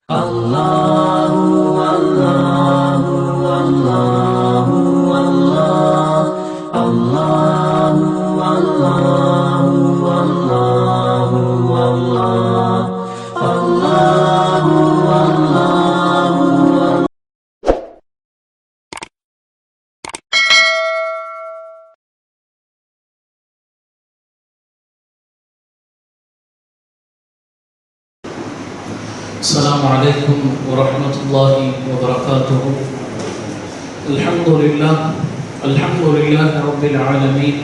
Allahu Allahu Allahu Allah Allahu Allahu Allahu Allah Allahu Allahu. السلام عليكم ورحمة الله وبركاته. الحمد لله رب العالمين،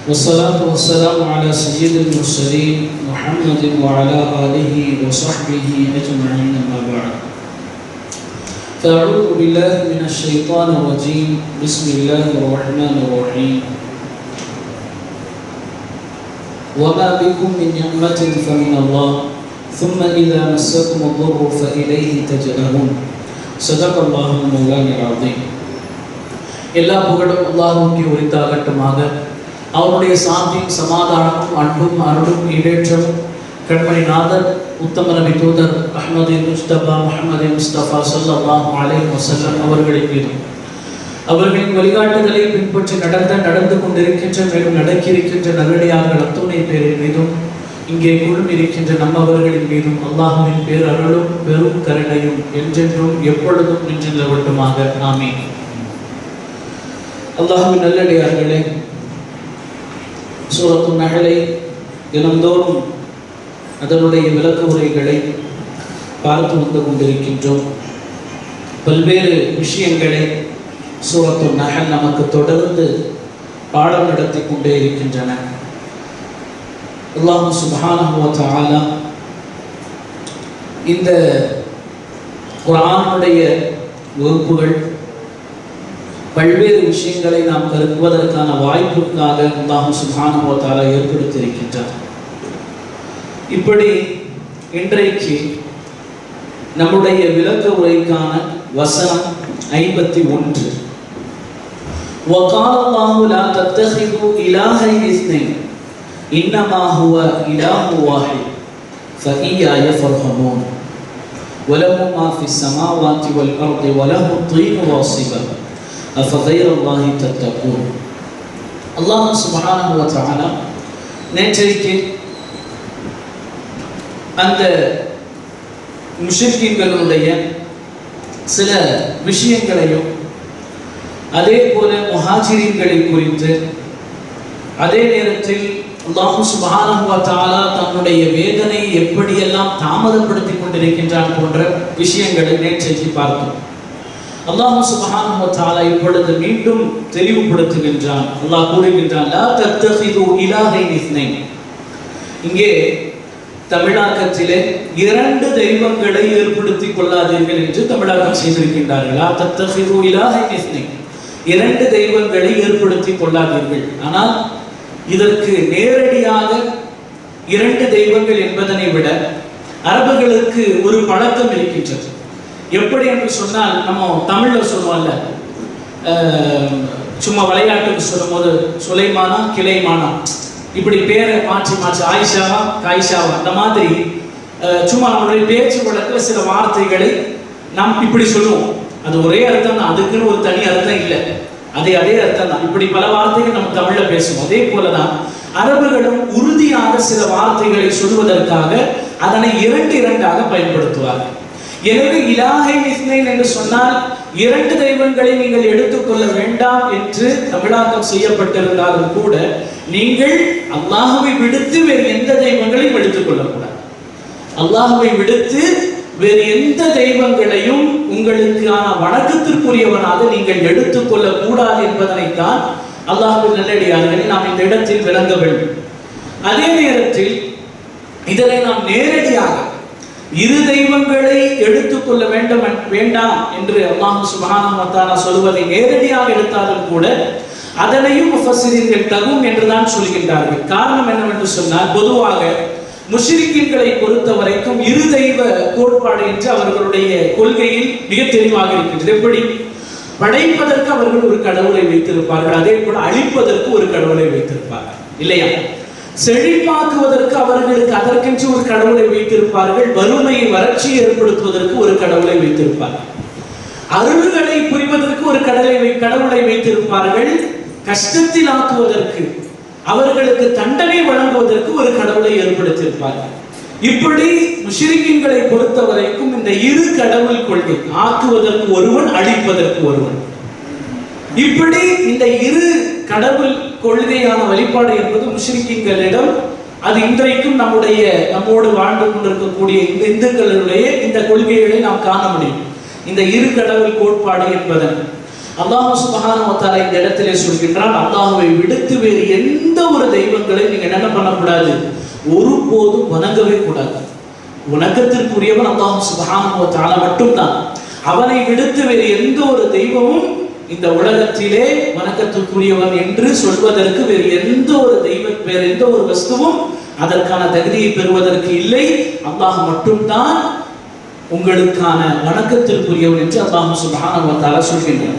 والصلاة والسلام على سيد المرسلين محمد وعلى آله وصحبه أجمعين، أما بعد. فأعوذ بالله من الشيطان الرجيم، بسم الله الرحمن الرحيم. وما بكم من نعمة فمن الله ثم إذا مسكم الضر فإليه تجأرون. صدق الله المولانا العظيم. எல்லா புகழும் அல்லாஹ்வுக்கே உரித்தாகட்டுமாக. அவருடைய சாந்தியும் சமாதானமும் அன்பும் அருளும் ஈடேற்றமும் கண்மணி நாதர் உத்தம நபி தூதர் அஹ்மது முஸ்தபா முஹம்மது முஸ்தபா ஸல்லல்லாஹு அலைஹி வஸல்லம் அவர்களின் மீதும், அவர்களின் வழிகாட்டுதலை பின்பற்றி நடந்து கொண்டிருக்கின்ற மேலும் நடக்கியிருக்கின்ற நல்லடியார்கள் அத்துணை பேரின் மீதும், இங்கே குழும் இருக்கின்ற நம்மவர்களின் மீதும் அல்லாஹ்வின் பேரருளும் பெரும் கருணையும் என்றென்றும் எப்பொழுதும் நின்று நிலவட்டுமாக. ஆமீன். அல்லாஹ்வின் நல்லடியார்களே, சூரத்து நஹலை தினந்தோறும் அதனுடைய விளக்க உரைகளை பார்த்து வந்து கொண்டிருக்கின்றோம். பல்வேறு விஷயங்களை சூரத்து நஹல் நமக்கு தொடர்ந்து பாடம் நடத்தி கொண்டே இருக்கின்றன. அல்லாஹ் சுப்ஹானஹு வ தஆலா இந்த குர்ஆனுடைய வகுப்புகள் பல்வேறு விஷயங்களை நாம் கற்குவதற்கான வாய்ப்புக்காக அல்லாஹ் சுப்ஹானஹு வ தஆலா ஏற்படுத்தியிருக்கின்றார். இப்படி இன்றைக்கு நம்முடைய விளக்க உரைக்கான வசனம் 51. وَقَالَ اللَّهُ لَا تَتَّخِذُوا إِلَٰهَيْنِ اثْنَيْنِ إِنَّمَا هُوَ إِلَٰهٌ وَاحِدٌ فَإِيَّايَ فَارْهَبُونِ وَلَهُ مَا فِي السَّمَاوَاتِ وَالْأَرْضِ وَلَهُ الطِّينُ وَالصِّبَابُ أَفَغَيْرَ اللَّهِ تَتَّقُونَ. அல்லாஹ் சுப்ஹானஹு வ தஆலா நேற்றைக்கு அந்த முஷ்ரிக்கீன்களுடைய சில விஷயங்களையும், அதே போல முஹாஜிரீன்களை குறித்து, அதே நேரத்தில் அல்லாஹ் சுப்ஹானஹு வ தஆலா தன்னுடைய வேதனை எப்படியெல்லாம் தாமதப்படுத்தி கொண்டிருக்கின்றான் போன்ற விஷயங்களை நேற்றைக்கு பார்த்தோம். அல்லாஹ் சுப்ஹானஹு வ தஆலா இப்பொழுது மீண்டும் தெளிவுபடுத்துகின்றான். அல்லாஹ் கூறுகின்றான், லா தத்தகிது இலாஹைன் இஸ்னைன். இங்கே தமிழாக்கத்திலே இரண்டு தெய்வங்களை ஏற்படுத்திக் கொள்ளாதீர்கள் என்று தமிழாக்கம் செய்திருக்கின்றார்கள். லா தத்தகிது இலாஹைன் இஸ்னைன், இரண்டு தெய்வங்களை ஏற்படுத்திக் கொள்ளாதீர்கள். ஆனால் இதற்கு நேரடியாக இரண்டு தெய்வங்கள் என்பதனை விட அரபுகளுக்கு ஒரு பழக்கம் இருக்கின்றது. எப்படி என்று சொன்னால், நம்ம தமிழ்ல சொல்லுவோம்ல, சும்மா விளையாட்டுக்கு சொல்லும் போது சுலைமானா கிளைமானா, இப்படி பேரை மாற்றி மாற்றி ஆயிஷாவா காயிஷாவா, அந்த மாதிரி சும்மா நம்மளுடைய பேச்சு வழக்கில் சில வார்த்தைகளை நாம் இப்படி சொல்லுவோம். அது ஒரே அர்த்தம் தான், அதுக்குன்னு ஒரு தனி அர்த்தம் இல்லை, அதே அர்த்தம் தான். இப்படி பல வார்த்தைகள் நம்ம தமிழ்ல பேசுவோம். அதே போலதான் அரபுகளும் உறுதியாக சில வார்த்தைகளை சொல்வதற்காக அதனை இரண்டாக பயன்படுத்துவார்கள். எனவே இலாஹைன் இஸ்னைன் என்று சொன்னால் இரண்டு தெய்வங்களை நீங்கள் எடுத்துக்கொள்ள வேண்டாம் என்று தமிழாக்கம் செய்யப்பட்டிருந்தாலும் கூட, நீங்கள் அல்லாஹ்வை விடுத்து வேறு எந்த தெய்வங்களையும் எடுத்துக்கொள்ளக்கூடாது. அல்லாஹ்வை விடுத்து வேறு எந்த தெய்வங்களையும் உங்களுக்கான வணக்கத்திற்குரியவனாக நீங்கள் எடுத்துக்கொள்ள கூடாது என்பதனைத்தான் அல்லாஹ்வின் நல்லடியார்களை நாம் இந்த இடத்தில் விளங்க வேண்டும். அதே நேரத்தில் இதனை நாம் நேரடியாக இரு தெய்வங்களை எடுத்துக்கொள்ள வேண்டாம் என்று அல்லாஹ் சுப்ஹானஹு வ தஆலா சொல்வதை நேரடியாக எடுத்தாலும் கூட அதனையும் முஃபஸ்ஸிரீன்கள் தகும் என்றுதான் சொல்கின்றார்கள். காரணம் என்னவென்று சொன்னால், பொதுவாக முஷ்ரிக்கீன்களை பொறுத்த வரைக்கும் இரு தெய்வ கோட்பாடு என்று அவர்களுடைய கொள்கையில் மிக தெளிவாக இருக்கின்றது. எப்படி? படைப்பதற்கு அவர்கள் ஒரு கடவுளை வைத்திருப்பார்கள், அதே போல அழிப்பதற்கு ஒரு கடவுளை வைத்திருப்பார்கள், இல்லையா? செழிப்பாக்குவதற்கு அவர்களுக்கு அதற்கென்று ஒரு கடவுளை வைத்திருப்பார்கள். வறுமையை வறட்சியை ஏற்படுத்துவதற்கு ஒரு கடவுளை வைத்திருப்பார்கள். அருள்களை புரிவதற்கு ஒரு கடவுளை வைத்திருப்பார்கள். கஷ்டத்தில் ஆக்குவதற்கு, அவர்களுக்கு தண்டனை வழங்குவதற்கு ஒரு கடவுளை ஏற்படுத்தியிருப்பார்கள். இப்படி முஷ்ரிக்கீன்களை பொறுத்தவரைக்கும் இந்த இரு கடவுள் கொள்கை, ஆக்குவதற்கு ஒருவன், அழிப்பதற்கு ஒருவன், இப்படி இந்த இரு கடவுள் கொள்கையான வழிபாடு என்பது முஷ்ரிக்கீன்களிடம், அது இன்றைக்கும் நம்மோடு வாழ்ந்து கொண்டிருக்கக்கூடிய இந்த இந்துக்களுடைய இந்த கொள்கைகளை நாம் காண முடியும். இந்த இரு கடவுள் கோட்பாடு என்பதன் அல்லாஹ் சுப்ஹானஹு வ தஆலா இந்த இடத்திலே சொல்கின்றான், அல்லாஹ்வை விடுத்து வேறு எந்த ஒரு தெய்வங்களை நீங்க என்ன பண்ணக்கூடாது, ஒருபோதும் வணங்கவே கூடாது. வணக்கத்திற்குரியவன் அல்லாஹ் சுப்ஹானஹு வ தஆலா மட்டும்தான். அவனை விடுத்து வேறு எந்த ஒரு தெய்வமும் இந்த உலகத்திலே வணக்கத்திற்குரியவன் என்று சொல்வதற்கு வேறு எந்த ஒரு வஸ்துவும் அதற்கான தகுதியை பெறுவதற்கு இல்லை. அல்லாஹ் மட்டும்தான் உங்களுக்கான வணக்கத்திற்குரியவன் என்று அல்லாஹ் சுப்ஹானஹு வ தஆலா சொல்கின்றான்.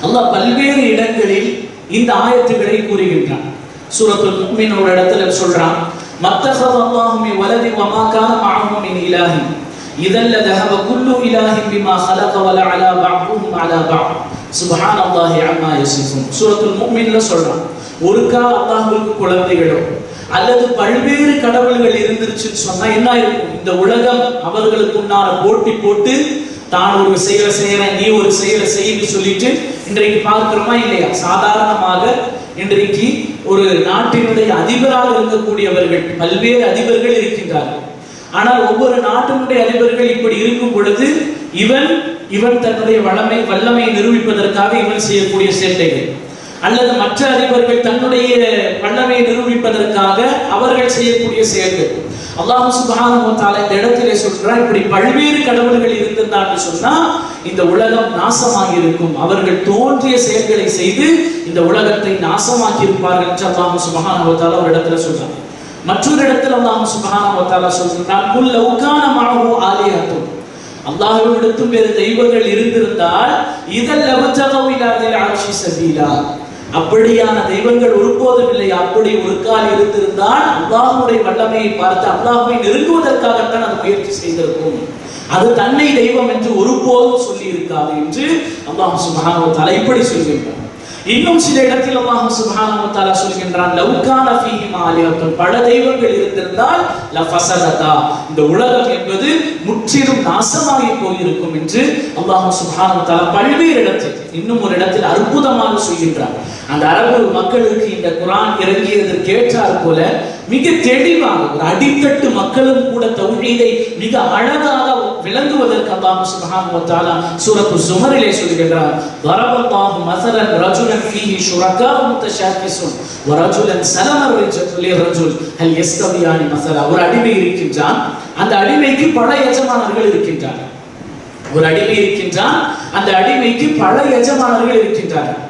அல்லாஹ் பல்வேறு இடங்களில் இந்த ஆயத்துக்களை கூறுகின்றான். சூரத்துல் முஃமின் ஒரு இடத்துல சொல்றான், மத்தஹத அல்லாஹு மின் வலதி வ மா கான மஅஹு மின் இலாஹி இதல் லதஹப குல்லு இலாஹின் பிமா خلق வல அலா பஅதுஹும் அலா பஅத் சுப்ஹானல்லாஹி அம்மா யசிஃபூன். சூரத்துல் முஃமின்ல சொல்றான், ஒரு கால் அல்லாஹ்வுக்கு குழந்தைகளோ அல்லது பல்வேறு கடவுள்கள் இருந்துருச்சுன்னு சொன்னா என்ன இருக்கும், இந்த உலகம் அவர்களுக்கு உண்டான போட்டி போட்டு தான் ஒரு செயலை செய்யறேன், நீ ஒரு செயலை செய்யன்னு சொல்லிட்டு இன்றைக்கு பார்க்கிறோமா இல்லையா? சாதாரணமாக இன்றைக்கு ஒரு நாட்டினுடைய அதிபராக இருக்கக்கூடியவர்கள், பல்வேறு அதிபர்கள் இருக்கின்றார்கள். ஆனால் ஒவ்வொரு நாட்டினுடைய அதிபர்கள் இப்படி இருக்கும் பொழுது இவன் தன்னுடைய வல்லமை நிரூபிப்பதற்காக இவன் செய்யக்கூடிய சேட்டைகள், அல்லது மற்ற அதிபர்கள் தன்னுடைய வல்லமையை நிரூபிப்பதற்காக அவர்கள் செய்யக்கூடிய செயல்கள். அல்லாஹ் சுப்ஹானஹு வ தஆலா இந்த இடத்திலே சொல்றார், இப்படி பல்வேறு கடவுள்கள் இருந்திருந்தான்னு சொன்னா இந்த உலகம் நாசமாகி இருக்கும். அவர்கள் தோன்றிய செயல்களை செய்து இந்த உலகத்தை நாசமாக்கி இருப்பார்கள் என்று அல்லாஹ் சுப்ஹானஹு வ தஆலா ஒரு இடத்துல சொல்றார். மற்றொரு இடத்துல அல்லாஹ் சுப்ஹானஹு வ தஆலா சொல்றார், குல் லவ் கான மஅஹு ஆலிஹத்துன், அல்லாஹ்விடத்தில் வேறு தெய்வங்கள் இருந்திருந்தால் இதல் லவஜகவு இலா தில் அர்ஷி சபீலா, அப்படியான தெய்வங்கள் ஒருபோதும் இல்லை. அப்படி ஒரு கால் இருந்திருந்தால் அல்லாஹ்வுடைய வல்லமையை பார்த்து அல்லாஹ்வை நெருங்குவதற்காகத்தான் அது முயற்சி செய்திருக்கும். அது தன்னை தெய்வம் என்று ஒருபோதும் சொல்லி இருக்காது என்று அல்லாஹ் சுப்ஹானஹு வ தஆலா இப்படி சொல்கின்றான். இன்னும் சில இடத்தில் அல்லாஹ் சுப்ஹானஹு வ தஆலா சொல்கின்றான், லவ் கான ஃபீஹிமா ஆலிஹத்துன், பல தெய்வங்கள் இருந்திருந்தால் லஃபஸததா, இந்த உலகம் என்பது முற்றிலும் நாசமாகி போயிருக்கும் என்று அல்லாஹ் சுப்ஹானஹு வ தஆலா பல்வேறு இடத்தில், இன்னும் ஒரு இடத்தில் அற்புதமாக சொல்கின்றான். அந்த அரபு மக்களுக்கு இந்த குர்ஆன் இறங்கியதற்கு ஏற்றார் போல மிக தெளிவாக ஒரு அடித்தட்டு மக்களும் கூட தௌஹீதை மிக அழகாக விளங்குவதற்கு அல்லாஹ் சுப்ஹானஹு வ தஆலா சூரத்து ஸுமரிலே சொல்கிறார், தரபல்லாஹு மஸலன் ரஜுலன் ஃபீஹி ஷுரகா முத்தஷாக்கிஸுன் வ ரஜுலன் ஸலம லிரஜுல் ஹல் யஸ்தவியானி மஸலா. ஒரு அடிமை இருக்கின்றான், அந்த அடிமைக்கு பல எஜமானர்கள் இருக்கின்றார்கள். ஒரு அடிமை இருக்கின்றான், அந்த அடிமைக்கு பல எஜமானர்கள் இருக்கின்றார்கள்.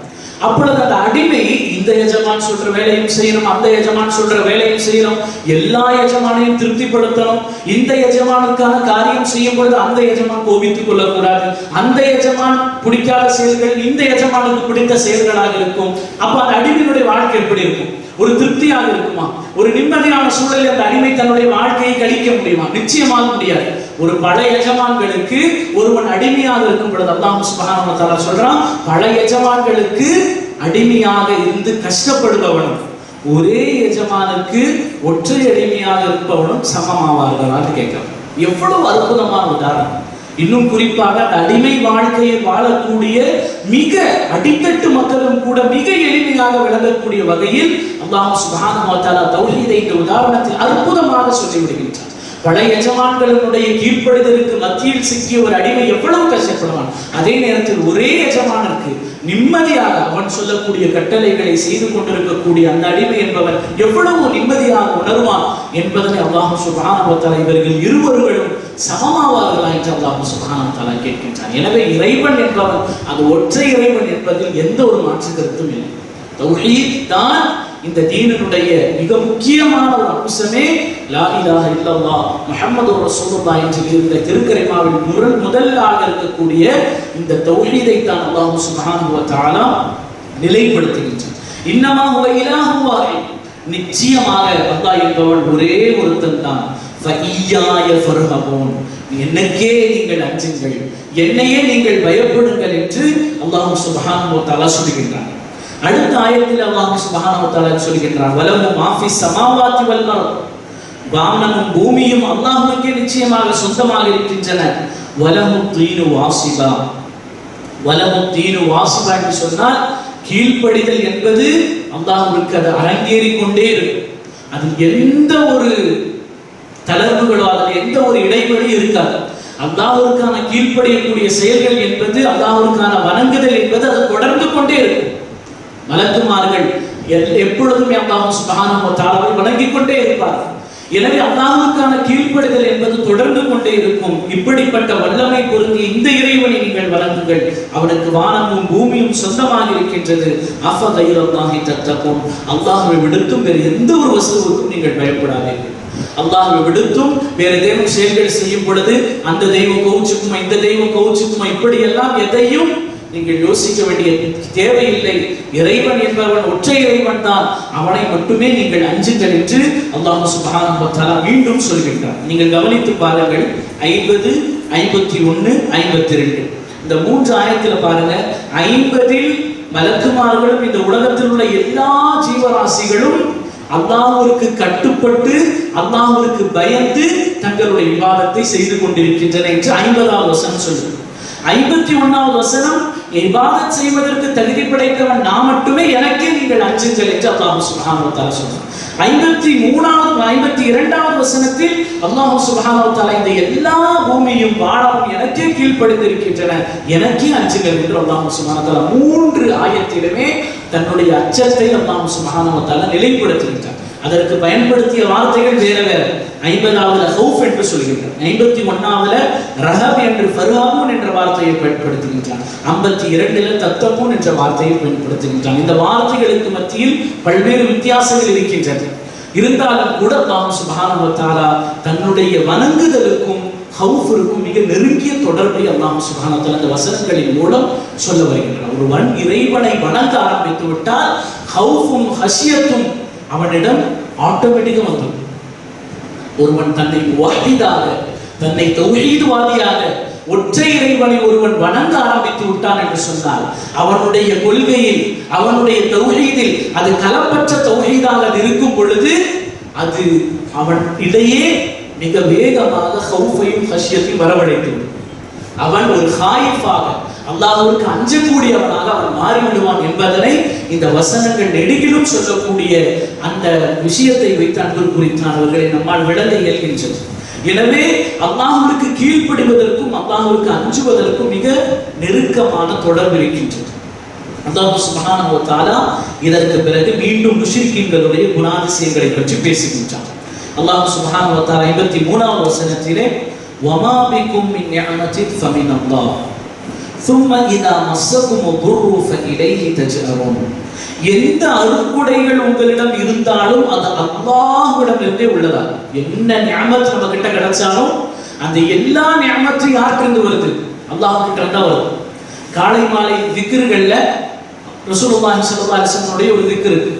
அப்பொழுது அந்த அடிமை இந்த எஜமான் சொல்ற வேலையும் செய்யணும், அந்த எஜமான் சொல்ற வேலையும் செய்யணும், எல்லா எஜமானையும் திருப்திப்படுத்தணும். இந்த எஜமானுக்கான காரியம் செய்யும் பொழுது அந்த எஜமான் கோபித்துக் கொள்ளக்கூடாது. அந்த எஜமான் பிடிக்காத செயல்கள் இந்த எஜமானுக்கு பிடித்த செயல்களாக இருக்கும். அப்ப அந்த அடிமையினுடைய வாழ்க்கை எப்படி இருக்கும்? ஒரு திருப்தியாக இருக்குமா? ஒரு நிம்மதியான சூழலில் அந்த அடிமை தன்னுடைய வாழ்க்கையை கழிக்க முடியுமா? நிச்சயமாக முடியாது. ஒரு பல எஜமான்களுக்கு ஒருவன் அடிமையாக இருக்கும் பொழுது அல்லாஹ் சுப்ஹானஹு வ தஆலா சொல்றான், பல எஜமான்களுக்கு அடிமையாக இருந்து கஷ்டப்படுபவனும் ஒரே எஜமானுக்கு ஒற்றை அடிமையாக இருப்பவனும் சமமாவார்களான்னு கேட்கலாம். எவ்வளவு அற்புதமான உதாரணம்! இன்னும் குறிப்பாக அந்த அடிமை வாழ்க்கையை வாழக்கூடிய மிக அடித்தட்டு மக்களும் கூட மிக எளிமையாக விளங்கக்கூடிய வகையில் அல்லாஹ் சுப்ஹானஹு வ தஆலா தௌஹீதை இந்த உதாரணத்தில் அற்புதமாக சொல்லிவிடுகின்றார். பல எஜமான்களுடைய கீழ்ப்படிதலுக்கு மத்தியில் சிக்கிய ஒரு அடிமை எவ்வளவு கஷ்டப்படுவான். அதே நேரத்தில் ஒரே எஜமானுக்கு நிம்மதியாக அவன் சொல்லக்கூடிய கட்டளைகளை செய்து கொண்டிருக்கக்கூடிய அந்த அடிமை என்பவன் எவ்வளவு நிம்மதியாக உணர்வான் என்பதனை அல்லாஹ் சுப்ஹானஹு வ தஆலா இவர்கள் இருவர்களும் சமமாவார்களா என்று அல்லாஹ் சுப்ஹானஹு வ தஆலா கேட்கின்றான். எனவே இறைவன் என்பவன் அது ஒற்றை இறைவன் என்பதில் எந்த ஒரு மாற்று கருத்தும் இல்லை. தௌஹீத் தான் இந்த தீனினுடைய மிக முக்கியமான ஒரு அம்சமே. லா இலாஹ இல்லல்லாஹ் முஹம்மதுர் ரசூலுல்லாஹ் என்று இந்த திருக்கரிமாவில் முதலாக இருக்கக்கூடிய இந்த தௌஹீதை தான் அல்லாஹ் சுப்ஹானஹு வ தஆலா நிலைப்படுத்துகின்றான். இன்னமா ஹுவ இலாஹு வாஹித், நிச்சயமாக அல்லாஹ் என்பவன் ஒரே ஒருத்தன் தான். என்னக்கே நீங்கள் அஞ்சுங்கள், என்னையே நீங்கள் பயப்படுங்கள் என்று அல்லாஹ் சுப்ஹானஹு வ தஆலா சொல்கின்றார். அடுத்த ஆயத்தில் அல்லாஹ் சுப்ஹானஹு வ தஆலா சொல்கின்றார், வலஹு மா ஃபிஸ் ஸமாவாதி வல் அர்த், வானமும் பூமியும் அல்லாஹ்வுக்கே நிச்சயமாக சொந்தமாக இருக்கின்றன. வலஹு தீனு வாசிபா, வலஹு தீனு வாசிபா என்று சொன்னால் கீழ்ப்படிதல் என்பது அல்லாஹ்வுக்கு அது அரங்கேறிக் கொண்டே இருக்கும். அது எந்த ஒரு தளர்வுகளோ அதில் எந்த ஒரு இடைவெளி இருக்காது. அல்லாஹ்வுக்கான கீழ்ப்படியக்கூடிய செயல்கள் என்பது, அல்லாஹ்வுக்கான வணங்குதல் என்பது அது தொடர்ந்து கொண்டே இருக்கும். மலக்குமார்கள் எப்பொழுதுமே அல்லாஹ் சுப்ஹானஹு வ தஆலாவை வணங்கிக் கொண்டே இருப்பார்கள். எனவே அல்லாஹ்வுக்கான கீழ்ப்படிதல் என்பது தொடர்ந்து கொண்டே இருக்கும். இப்படிப்பட்ட வல்லமை பொருந்திய இந்த இறைவனை நீங்கள் வணங்குங்கள், அவனுக்கு வானமும் பூமியும் சொந்தமாக இருக்கின்றது. அஃபகைரல்லாஹி தத்தகூன், அல்லாஹ்வை விடுத்தும் வேறு எந்த ஒரு வஸ்துவுக்கும் நீங்கள் பயப்படாதீர்கள். அல்லாஹ்வை விடுத்தும் வேறு தெய்வம் செயல்கள் செய்யும் பொழுது அந்த தெய்வம் கோச்சுக்குமா, இந்த தெய்வம் கோச்சுக்குமா, இப்படி எல்லாம் எதையும் நீங்கள் யோசிக்க வேண்டிய தேவையில்லை. இறைவன் என்பவன் ஒற்றை இறைவன் தான், அவனை மட்டுமே நீங்கள் அஞ்சுங்கள் என்று அல்லாஹ் சுப்ஹானஹு வ தஆலா மீண்டும் சொல்கின்றார். நீங்கள் கவனித்து பாருங்கள், 50, 51, 52 இந்த 3 ஆயத்தில் பாருங்க. 50 மலக்குமார்களும் இந்த உலகத்தில் உள்ள எல்லா ஜீவராசிகளும் அல்லாஹ்வுக்கு கட்டுப்பட்டு அல்லாஹ்வுக்கு பயந்து தங்களுடைய இபாதத்தை செய்து கொண்டிருக்கின்றன என்று 50வது வசனம் சொல்லுது. 51வது வசனம், இபாதத் செய்வதற்கு தகுதி படைத்தவன் நான் மட்டுமே, எனக்கே நீங்கள் அஞ்சுங்கள் என்று அல்லாஹ் சுப்ஹானஹு வ தஆலா சொல்றார். 53வது 52வது வசனத்தில் அல்லாஹ் சுப்ஹானஹு வ தஆலா இந்த எல்லா பூமியும் வானமும் எனக்கே கீழ்ப்படிந்திருக்கின்றன, எனக்கே அஞ்சுங்கள் என்று அல்லாஹ் சுப்ஹானஹு வ தஆலா 3 ஆயத்திலுமே தன்னுடைய அச்சத்தை அல்லாஹ் சுப்ஹானஹு வ தஆலா நிலைப்படுத்துகின்றார். அதற்கு பயன்படுத்திய வார்த்தைகள் வேற வேற. 50வது ஹவுஃப் என்று சொல்கின்றார், 51வது ரஹப் என்று ஃபர்ஹாபூன் என்ற வார்த்தையை பயன்படுத்துகின்றார், 52ல் தத்தகூன் என்ற வார்த்தையை பயன்படுத்துகின்றார். இந்த வார்த்தைகளுக்கு மத்தியில் பல்வேறு வித்தியாசங்கள் இருக்கின்றன. இருந்தாலும் கூட அல்லாஹ் சுப்ஹானஹு வ தஆலா தன்னுடைய வணங்குதலுக்கும் ஹவுஃபிற்கும் மிக நெருங்கிய தொடர்பை அல்லாஹ் சுப்ஹானஹு வ தஆலா இந்த வசனங்களின் மூலம் சொல்ல வருகின்றார். ஒருவன் இறைவனை வணங்க ஆரம்பித்து விட்டால் ஹவுஃபும் ஹஷியத்தும் அவனிடம் ஆட்டோமேட்டிக்கா வந்துடும். ஒருவன் தன்னை வஹீதாக, தன்னை தௌஹீத்வாதியாக, ஒற்றை இறைவனை ஒருவன் வணங்க ஆரம்பித்து விட்டான் என்று சொன்னால் அவனுடைய கொள்கையில், அவனுடைய தௌஹீதில் அது கலப்பற்ற தௌஹீதாக இருக்கும் பொழுது அது அவன் இடையே மிக வேகமாக ஹவுஃபையும் ஹஷியத்தையும் வரவழைத்துவிடும். அவன் ஒரு ஹாயிஃபாக, அல்லாஹ்வுக்கு அஞ்சக்கூடியவனாக அவன் மாறிவிடுவான் என்பதனை இந்த வசனங்கள் நெடுகிலும் சொல்லக்கூடிய அந்த விஷயத்தை வைத்து அன்பு குறித்தானவர்களை நம்மால் விளங்க இயல்கின்றது. எனவே அல்லாஹ்வுக்கு கீழ்ப்படிவதற்கும் அல்லாஹ்வுக்கு அஞ்சுவதற்கும் மிக நெருக்கமான தொடர்பு இருக்கின்றது. அல்லாஹ் சுப்ஹானஹு வ தஆலா இதற்கு பிறகு மீண்டும் முஷ்ரிக்கீன்களுடைய குணாதிசயங்களை பற்றி பேசுகின்றார். அல்லாஹ் சுப்ஹானஹு வ தஆலா 53வது வசனத்திலே, வமா பிக்கும் மின் நிஅமத்தின் ஃபமினல்லாஹ் ثم اذا مسكم الضر فإليه تجأرون, எந்த அருட்கொடைகள் உங்களிடம் இருந்தாலும் அது அல்லாஹ்விடமிருந்தே உள்ளதா. என்ன நிஅமத் நம்ம கிட்ட கிடைச்சாலும் அந்த எல்லா நிஅமத்தும் யார்கிட்ட வருது? அல்லாஹ் கிட்ட இருந்தா வருது. காலை மாலை திக்ருகள்ல ரசூலுல்லாஹி ஸல்லல்லாஹு அலைஹி வஸல்லம் ஒரு திக்ர் இருக்கு.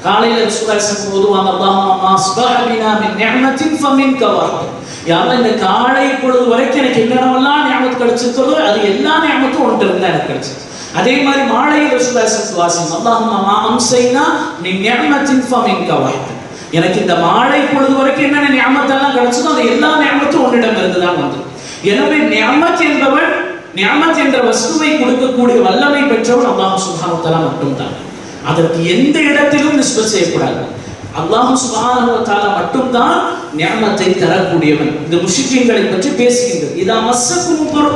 காலையில ரசூலுல்லாஹி ஸல்லல்லாஹு அலைஹி வஸல்லம் ஓதுவாங்க, அல்லாஹும்ம அஸ்பஹ பினா மின் நிஅமத்தின் ஃபமின்க வஹ்த். யாரா இந்த காலை பொழுது வரைக்கும் எனக்கு என்னென்னலாம் நிஅமத் கிடைச்சிருக்கோ அது எல்லா நிஅமத்தும் ஒன்று இருந்தா எனக்கு கிடைச்சது. அதே மாதிரி மாலையில் ரசூலுல்லாஹி ஸல்லல்லாஹு அலைஹி வஸல்லம் அல்லாஹும்ம மா அம்சைனா மின் நிஅமத்தின் ஃபமின்க வஹ்த், எனக்கு இந்த மாலை பொழுது வரைக்கும் என்னென்ன நிஅமத் எல்லாம் கிடைச்சதோ அது எல்லா நிஅமத்தும் ஒன்னிடம் இருந்து தான் வந்தது. எனவே நிஅமத் என்பவன், நிஅமத் என்ற வஸ்துவை கொடுக்கக்கூடிய வல்லமை பெற்றவன் அல்லாஹ் சுப்ஹானஹு வ தஆலா மட்டும்தான். அதற்கு எந்த இடத்திலும் நிஸ்பத் செய்யக்கூடாது. அல்லாஹ் சுப்ஹானஹு வ தஆலா மட்டும்தான் நிஅமத்தை தரக்கூடியவன். இந்த முஷ்ரிக்கீன்களை பற்றி பேசுகின்றது. இதா மஸ்ஸக்கும் துர்,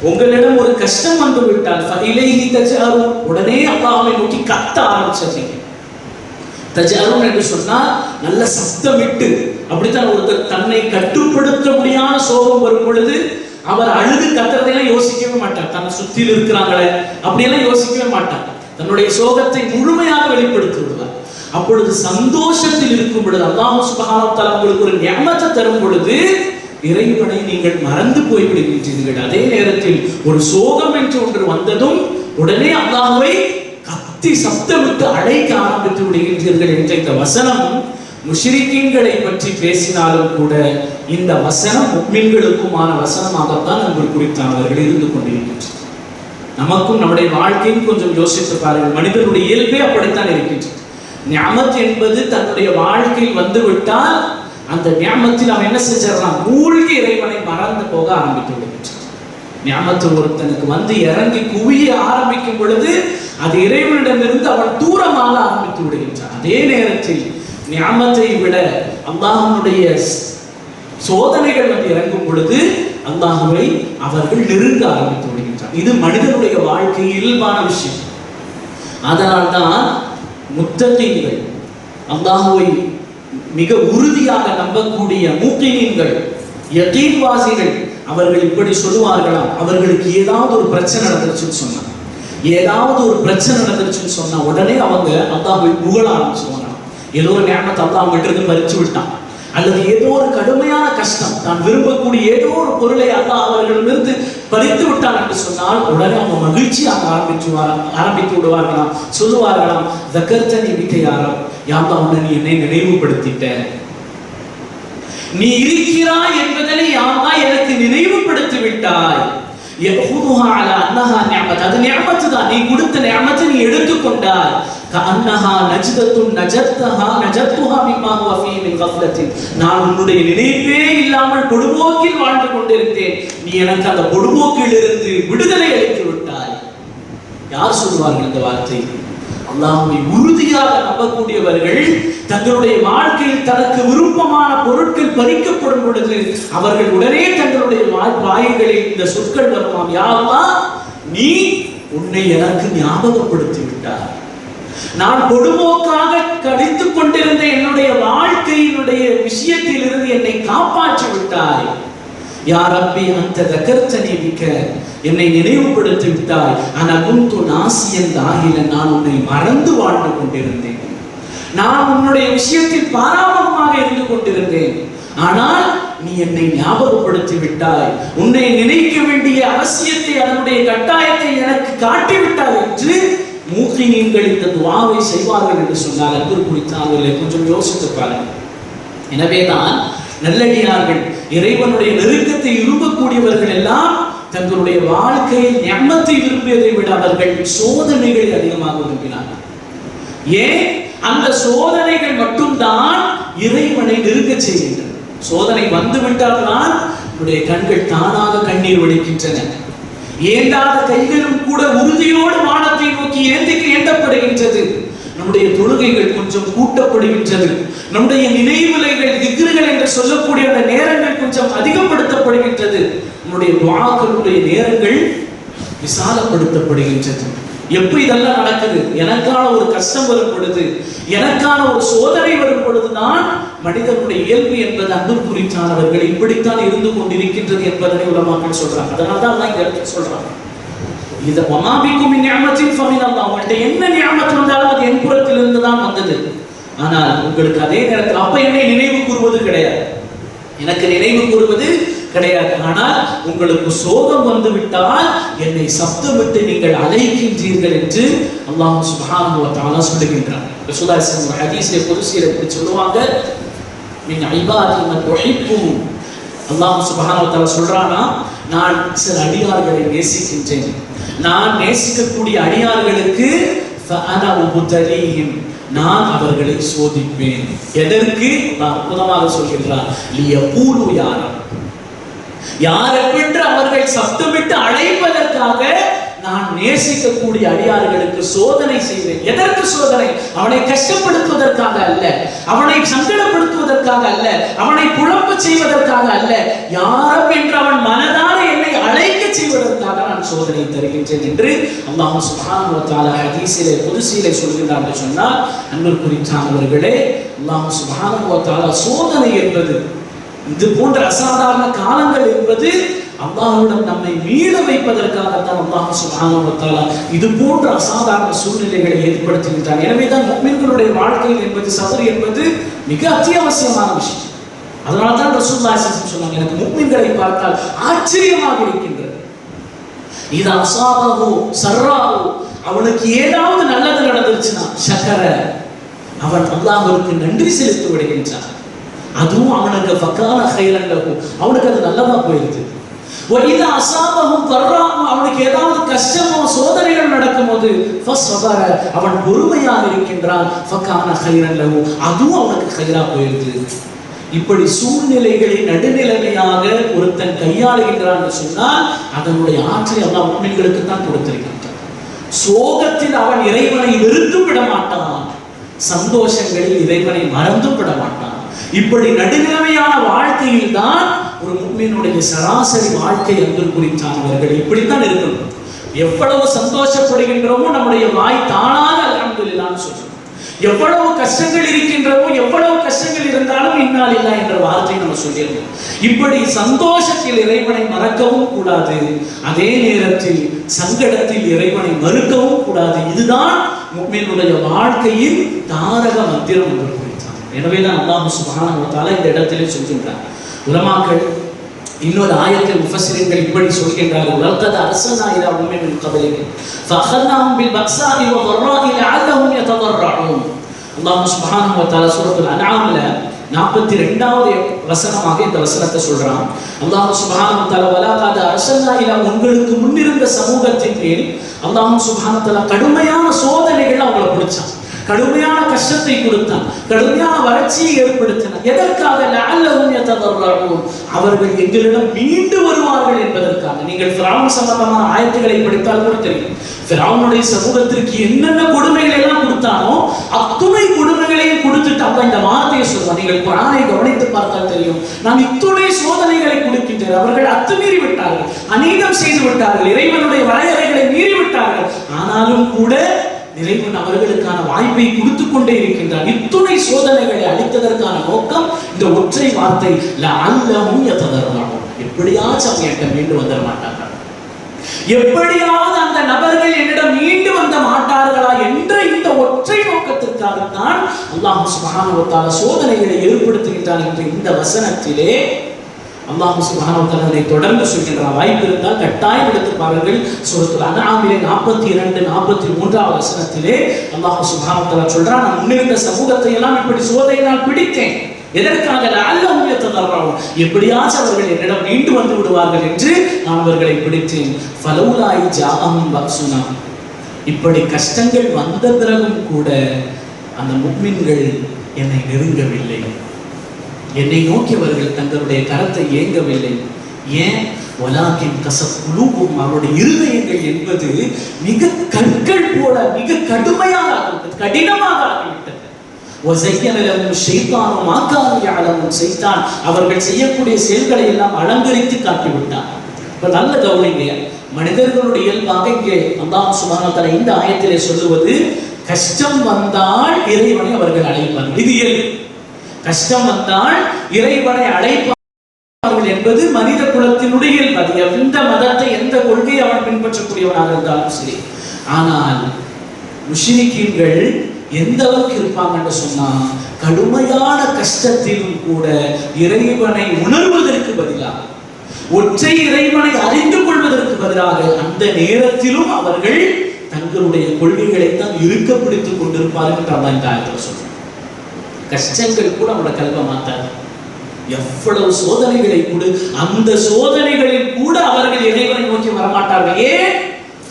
உங்களிடம் ஒரு கஷ்டம் வந்து விட்டால் ஃபஇலைஹி தஜஅரூன், உடனே அல்லாஹ்வை நோக்கி கத்த ஆரம்பிச்சீங்க. தஜஅரூன் என்று சொன்னால் நல்ல சத்தமிட்டு, அப்படித்தான் ஒருத்தர் தன்னை கட்டுப்படுத்த முடியாத சோகம் வரும் பொழுது அவர் அழுது கத்துறதெல்லாம் யோசிக்கவே மாட்டார். தன்னை சுற்றில் இருக்கிறாங்களே அப்படியெல்லாம் யோசிக்கவே மாட்டார். தன்னுடைய சோகத்தை முழுமையாக வெளிப்படுத்தி விடுவார். அப்பொழுது சந்தோஷத்தில் இருக்கும் பொழுது அல்லாஹ் சுப்ஹானஹு வ தஆலா உங்களுக்கு ஒரு நிஅமத்தை தரும் பொழுது இறைவனை நீங்கள் மறந்து போய்விடுகின்றீர்கள். அதே நேரத்தில் ஒரு சோகம் என்று ஒன்று வந்ததும் உடனே அல்லாஹ்வை கத்த சப்தமிட்டு அழைக்க ஆரம்பித்து விடுகின்றீர்கள் என்ற இந்த வசனம் முஷ்ரிக்கீன்களை பற்றி பேசினாலும் கூட இந்த வசனம் முஃமின்களுக்குமான வசனமாகத்தான் அன்பு குறித்தானவர்கள் இருந்து கொண்டிருக்கின்றனர். நமக்கும் நம்முடைய வாழ்க்கையும் கொஞ்சம் யோசித்து பாருங்கள். மனிதனுடைய இயல்பே அப்படித்தான் இருக்கின்றது. நிஅமத் என்பது தன்னுடைய வாழ்க்கையில் வந்துவிட்டால் அந்த நிஅமத்தில் அவன் என்ன செஞ்சிடறான், மூழ்கி இறைவனை மறந்து போக ஆரம்பித்து விடுகின்றான். நிஅமத்து ஒருத்தனுக்கு வந்து இறங்கி குவிய ஆரம்பிக்கும் பொழுது அது இறைவனிடமிருந்து அவன் தூரமாக ஆரம்பித்து விடுகின்றான். அதே நேரத்தில் நிஅமத்தை விட அல்லாஹ்வுடைய சோதனைகள் வந்து இறங்கும் பொழுது அல்லாஹ்வை அவர்கள் நெருங்க ஆரம்பித்து விடுகின்றார். இது மனிதனுடைய வாழ்க்கையில் இயல்பான விஷயம். அதனால்தான் முத்தகீன்கள், அல்லாஹ்வை மிக உறுதியாக நம்பக்கூடிய மூக்கினீன்கள், யகீன்வாசிகள் அவர்கள் இப்படி சொல்லுவார்களாம். அவர்களுக்கு ஏதாவது ஒரு பிரச்சனை நடந்துருச்சுன்னு சொன்னா, ஏதாவது ஒரு பிரச்சனை நடந்துருச்சுன்னு சொன்னா உடனே அவங்க அல்லாஹ்வை புகழ ஆரம்பிச்சுவாங்க. ஏதோ ஒரு நியமத்தை அல்லாஹ் அவங்ககிட்ட இருந்து பறிச்சு விட்டான், அல்லது ஏதோ ஒரு கடுமையான கஷ்டம், தான் விரும்பக்கூடிய ஏதோ ஒரு பொருளை அல்லாஹ் அவர்களிடமிருந்து பறித்து விட்டான் என்று சொன்னால் உடனே அவங்க மகிழ்ச்சியாக ஆரம்பித்து விடுவார்களாம். சொல்லுவார்களாம், தக்கர்த்தனி விக்கையாரம், யாப்பா உன்னை நீ என்னை நினைவுபடுத்திட்ட, நீ இருக்கிறாய் என்பதனை யாப்பா எனக்கு நினைவுபடுத்தி விட்டாய். அது நியமத்து தான், நீ கொடுத்த நியமத்தை நீ எடுத்துக்கொண்டாய். நான் உன்னுடைய நினைவே இல்லாமல் பொடுபோக்கில் வாழ்ந்து கொண்டிருந்தேன், நீ எனக்கு அந்த பொடுபோக்கில் இருந்து விடுதலை அளித்து விட்டாய். யார் சொல்வார்கள் இந்த வார்த்தை? அல்லாஹ்வை உறுதியாக நம்பக்கூடியவர்கள் தங்களுடைய வாழ்க்கையில் தனக்கு விருப்பமான பொருட்கள் பறிக்கப்படும் பொழுது அவர்கள் உடனே தங்களுடைய வாய்களில் இந்த சொற்கள் வருமாம், யா அல்லாஹ், நீ உன்னை எனக்கு ஞாபகப்படுத்தி விட்டாய். நான் பொடுபோக்காக கடித்துக் கொண்டிருந்த என்னுடைய வாழ்க்கையினுடைய விஷயத்தில் இருந்து என்னை காப்பாற்றி விட்டாய். யா ரப்பி அந்த தக்கர்த்தனி விக்க, என்னை நினைவுபடுத்தி விட்டாய். ஆனா குந்து நாசியன் தாகிலன், நான் உன்னை மறந்து வாழ்ந்து கொண்டிருந்தேன், நான் உன்னுடைய விஷயத்தில் பாராமுகமாக இருந்து கொண்டிருந்தேன். ஆனால் நீ என்னை ஞாபகப்படுத்தி விட்டாய், உன்னை நினைக்க வேண்டிய அவசியத்தை, அதனுடைய கட்டாயத்தை எனக்கு காட்டிவிட்டாய் என்று மூக்கினீன்கள் இந்த துஆவை செய்வார்கள் என்று சொன்னால் அன்பு குறித்தார்களே கொஞ்சம் யோசித்து பாருங்கள். எனவேதான் நல்லடியார்கள், இறைவனுடைய நெருக்கத்தை விரும்பக்கூடியவர்கள் எல்லாம் தங்களுடைய வாழ்க்கையில் நியமத்தை விரும்பியதை விட அவர்கள் சோதனைகளை அதிகமாக விரும்பினார்கள். ஏன்? அந்த சோதனைகள் மட்டும்தான் இறைவனை நெருங்க செய்கின்றன. சோதனை வந்துவிட்டால் தான் நம்முடைய கண்கள் தானாக கண்ணீர் வடிக்கின்றன. ஏந்தாத கைகளும் கூட உறுதியோடு வானத்தை நோக்கி ஏந்தப்படுகின்றது. நம்முடைய தொழுகைகள் கொஞ்சம் கூட்டப்படுகின்றது. நம்முடைய நினைவுலைகள், திக்ருகள் என்று சொல்லக்கூடிய அந்த நேரங்கள் கொஞ்சம் அதிகப்படுத்தப்படுகின்றது. நம்முடைய துஆக்களுடைய நேரங்கள் விசாலப்படுத்தப்படுகின்றது. எப்படி இதெல்லாம் நடக்குது? எனக்கான ஒரு கஷ்டம் வரும் பொழுது, எனக்கான ஒரு சோதனை வரும் பொழுதுதான் மனிதனுடைய இயல்பு என்பது அன்பு குறித்தானவர்கள் இப்படித்தான் இருந்து கொண்டிருக்கின்றது என்பதனை உலமாக்கள் சொல்றாங்க. அதனால்தான் அல்லாஹ் இந்த இடத்துல சொல்றாங்க, இந்த வமாபிக்கும் நியமத்தின் ஃபமினல்லாஹ், உங்கள்ட்ட என்ன நியமத் வந்தாலும் அது என் புறத்திலிருந்து தான் வந்தது. ஆனால் உங்களுக்கு அதே நேரத்தில் அப்ப என்னை நினைவு கூறுவது கிடையாது, எனக்கு நினைவு கூறுவது கிடையாது. ஆனால் உங்களுக்கு சோகம் வந்து விட்டால் என்னை சப்தமிட்டு நீங்கள் அழைக்கின்றீர்கள் என்று அல்லாஹ் சுப்ஹானஹு வ தஆலா சொல்லுகின்றார். ரசூலுல்லாஹி ஸல்லல்லாஹு அலைஹி ஹதீஸிலே குதுஸிலே இப்படி சொல்லுவாங்க, மின் இபாதி மன் துஹிப்பு, அல்லாஹ் சுப்ஹானஹு வ தஆலா சொல்றானா, நான் சில அடியார்களை நேசிக்கின்றேன், நான் நேசிக்கக்கூடிய அடியார்களுக்கு ஃபஅனா உபதலீஹிம், நான் அவர்களை சோதிப்பேன். எதற்கு? நான் அற்புதமாக சொல்கின்றார், லியகூலு யா ரப், யாரென்று அவர்கள் சப்தமிட்டு அழைப்பதற்காக நான் நேசிக்கக்கூடிய அடியார்களுக்கு சோதனை செய்வேன். எதற்கு சோதனை? அவனை கஷ்டப்படுத்துவதற்காக அல்ல, அவனை சங்கடப்படுத்துவதற்காக அல்ல, அவனை குழப்ப செய்வதற்காக அல்ல, யாரும் என்று அவன் மனதார என்னை அழைக்க செய்வதற்காக நான் சோதனை தருகின்றேன் என்று அல்லாஹ் சுப்ஹானஹு வ தஆலா ஹதீஸிலே குதுஸிலே சொல்கிறார் என்று சொன்னால் அன்பு குறித்தானவர்களே, அல்லாஹ் சுப்ஹானஹு வ தஆலா சோதனை என்பது, இது போன்ற அசாதாரண காலங்கள் என்பது அல்லாஹ்விடம் நம்மை மீள வைப்பதற்காகத்தான் அல்லாஹ் சுப்ஹானஹு வ தஆலா இது போன்ற அசாதாரண சூழ்நிலைகளை ஏற்படுத்துகின்றார். எனவேதான் முஃமின்களுடைய வாழ்க்கையில் என்பது சபர் என்பது மிக அத்தியாவசியமான விஷயம். அதனால தான் ரசூலுல்லாஹி ஸல்லல்லாஹு அலைஹி வஸல்லம் சொன்னாங்க, எனக்கு முஃமின்களை பார்த்தால் ஆச்சரியமாக இருக்கின்றது. இதா அஸாபஹு சர்ராஹு, அவனுக்கு ஏதாவது நல்லது நடந்துருச்சுன்னா ஷக்கர, அவன் அல்லாஹ்வுக்கு நன்றி செலுத்தி விடுகின்றான். அதுவும் அவனுக்கு ஃபக்கான கைரன் லஹு, அவனுக்கு அது நல்லதா போயிருது. وَإِذَا أَصَابَهُ ضَرًّا, அவனுக்கு ஏதாவது கஷ்டமோ சோதனைகள் நடக்கும்போது فَصَبَرَ, அவன் பொறுமையாக இருக்கின்றான். ஃபக்கான கைரன் லஹு, அதுவும் அவனுக்கு கைரா போயிருது. இப்படி சூழ்நிலைகளை நடுநிலைமையாக ஒருத்தன் கையாளுகின்றான் என்று சொன்னால் அதனுடைய ஆற்றலை அல்லாஹ் முஃமின்களுக்கு தான் கொடுத்திருக்கின்றான். சோகத்தில் அவன் இறைவனை வெறுத்து விட மாட்டான், சந்தோஷங்களில் இறைவனை மறந்தும் விட மாட்டான். இப்படி நடுநிலைமையான வாழ்க்கையில் தான் ஒரு முஃமினுடைய சராசரி வாழ்க்கை என்று குறித்தானவர்கள் இப்படித்தான் இருக்கணும். எவ்வளவு சந்தோஷப்படுகின்றோமோ நம்முடைய வாய் தானாக அல்ஹம்துலில்லாஹ்னு சொல்லும். எவ்வளவு கஷ்டங்கள் இருக்கின்றனோ, எவ்வளவு கஷ்டங்கள் இருந்தாலும் இன்னா லில்லாஹ் என்ற வார்த்தையை நம்ம சொல்லியிருக்கோம். இப்படி சந்தோஷத்தில் இறைவனை மறக்கவும் கூடாது, அதே நேரத்தில் சங்கடத்தில் இறைவனை மறுக்கவும் கூடாது. இதுதான் முஃமினுடைய வாழ்க்கையின் தாரக மந்திரம் என்று குறித்தார். எனவேதான் அல்லாஹ் சுப்ஹானஹு வ தஆலா இந்த இடத்திலே சொல்கின்றார். உலமாக்கள் இன்னொரு ஆயத்தில் முஃபஸ்ஸிரீன்கள் இப்படி சொல்கின்றார்கள், வலகத் அர்ஸல்னா இலா உம்மமின் மின் கப்லிக ஃபஅഖذناهم بالبأساء والضراء لعلهم يتضرعون. அல்லாஹ் சுப்ஹானஹு வ தஆலா சூரத்துல் அன்ஆம்ல 42வது வசனமாக இந்த வசனத்தை சொல்றான். அல்லாஹ் சுப்ஹானஹு வ தஆலா வலகத் அர்ஸல்னா இலா, உங்களுக்கு முன்னிருந்த சமூகத்தின் மேல் அல்லாஹ் சுப்ஹானஹு வ தஆலா கடுமையான சோதனைகள் அவங்களை பிடிச்சான், கடுமையான கஷ்டத்தை கொடுத்தான், கடுமையான வறட்சியை ஏற்படுத்தினான். எதற்காக? லஅல்லஹும் யததர்ரஊன், அவர்கள் எங்களிடம் மீண்டு வருவார்கள் என்பதற்காக. நீங்கள் ஃபிரௌன் சம்பந்தமான ஆயத்துக்களை படித்தால் கூட தெரியும், ஃபிரௌனுடைய சமூகத்திற்கு என்னென்ன கொடுமைகளை எல்லாம் கொடுத்தானோ அத்துணை கொடுமைகளையும் கொடுத்துட்டு அப்ப இந்த வார்த்தையை சொல்வான். நீங்கள் குர்ஆனை கவனித்து பார்த்தால் தெரியும், நான் இத்துணை சோதனைகளை கொடுக்கின்றேன், அவர்கள் அத்துமீறி விட்டார்கள், அநீதம் செய்து விட்டார்கள், இறைவனுடைய வரையறைகளை மீறி விட்டார்கள், ஆனாலும் கூட இறைவன் அவர்களுக்கான வாய்ப்பை கொடுத்துக் கொண்டே இருக்கின்றார். இத்துணை சோதனைகளை அளித்ததற்கான நோக்கம் இந்த ஒற்றை வார்த்தை லஅல்லஹும் யததர்ரஊன். எப்படியாச்சும் அவங்க என்கிட்ட மீண்டு வந்துட மாட்டார்கள், எப்படியாவது அந்த நபர்கள் என்னிடம் மீண்டு வந்த மாட்டார்களா என்ற இந்த ஒற்றை நோக்கத்திற்காகத்தான் அல்லாஹ் சுப்ஹானஹு வ தஆலா சோதனைகளை ஏற்படுத்துகின்றான் என்று இந்த வசனத்திலே அல்லாஹ் சுப்ஹானஹு வ தஆலா தொடர்ந்து சொல்கின்றார். வாய்ப்பு இருந்தால் கட்டாயம் எடுத்து பாருங்கள். சூரத்துல் அன்ஆமிலே 42 43வது வசனத்திலே அல்லாஹ் சுப்ஹானஹு வ தஆலா சொல்றான், நான் முன்னிருந்த சமூகத்தை எல்லாம் இப்படி சோதனையால் பிடித்தேன். எதற்காக? லஅல்லஹும் யததர்ரஊன், எப்படியாச்சும் அவர்கள் என்னிடம் மீண்டு வந்து விடுவார்கள் என்று நான் அவர்களை பிடித்தேன். ஃபலௌலா ஜாஅஹும் பக்ஸுனா, இப்படி கஷ்டங்கள் வந்த பிறகும் கூட அந்த முஃமின்கள் என்னை நெருங்கவில்லை, என்னை நோக்கியவர்கள் தங்களுடைய கரத்தை ஏங்கவில்லை. ஏன்? வலாகின் கஸத் குலூபுஹும், அவருடைய இருதயங்கள் என்பது மிக கற்கள் போல மிக கடுமையாக ஆகிவிட்டது, கடினமாக ஆகிவிட்டது. வஸய்யன லஹும் ஷைத்தானு மா கானூ யஅலமூன், ஷைத்தான் அவர்கள் செய்யக்கூடிய செயல்களை எல்லாம் அலங்கரித்து காட்டிவிட்டான். இப்ப நல்ல கவனிங்க, மனிதர்களுடைய இயல்பாக இங்கே அல்லாஹ் சுப்ஹானஹு வ தஆலா இந்த ஆயத்திலே சொல்லுவது, கஷ்டம் வந்தால் இறைவனை அவர்கள் அழைப்பார்கள். இது இயல்பு. கஷ்டம் வந்தால் இறைவனை அழைப்பார்கள் என்பது மனித குலத்தினுடைய இயல்பு. அது எந்த மதத்தை எந்த கொள்கையை அவன் பின்பற்றக்கூடியவனாக இருந்தாலும் சரி. ஆனால் முஷ்ரிக்கீன்கள் எந்த அளவுக்கு இருப்பாங்க என்று சொன்னா, கடுமையான கஷ்டத்திலும் கூட இறைவனை உணர்வதற்கு பதிலாக, ஒற்றை இறைவனை அறிந்து கொள்வதற்கு பதிலாக அந்த நேரத்திலும் அவர்கள் தங்களுடைய கொள்கைகளை தான் இருக்க பிடித்துக் கொண்டிருப்பார்கள் என்று அல்லாஹ் இந்த ஆயத்தில் சொல்றார். கஷ்டங்கள் கூட அவங்களோட கல்வ மாட்டாது. எவ்வளவு சோதனைகளை கூட, அந்த சோதனைகளில் கூட அவர்கள் இறைவனை நோக்கி வரமாட்டார்கள். ஏன்?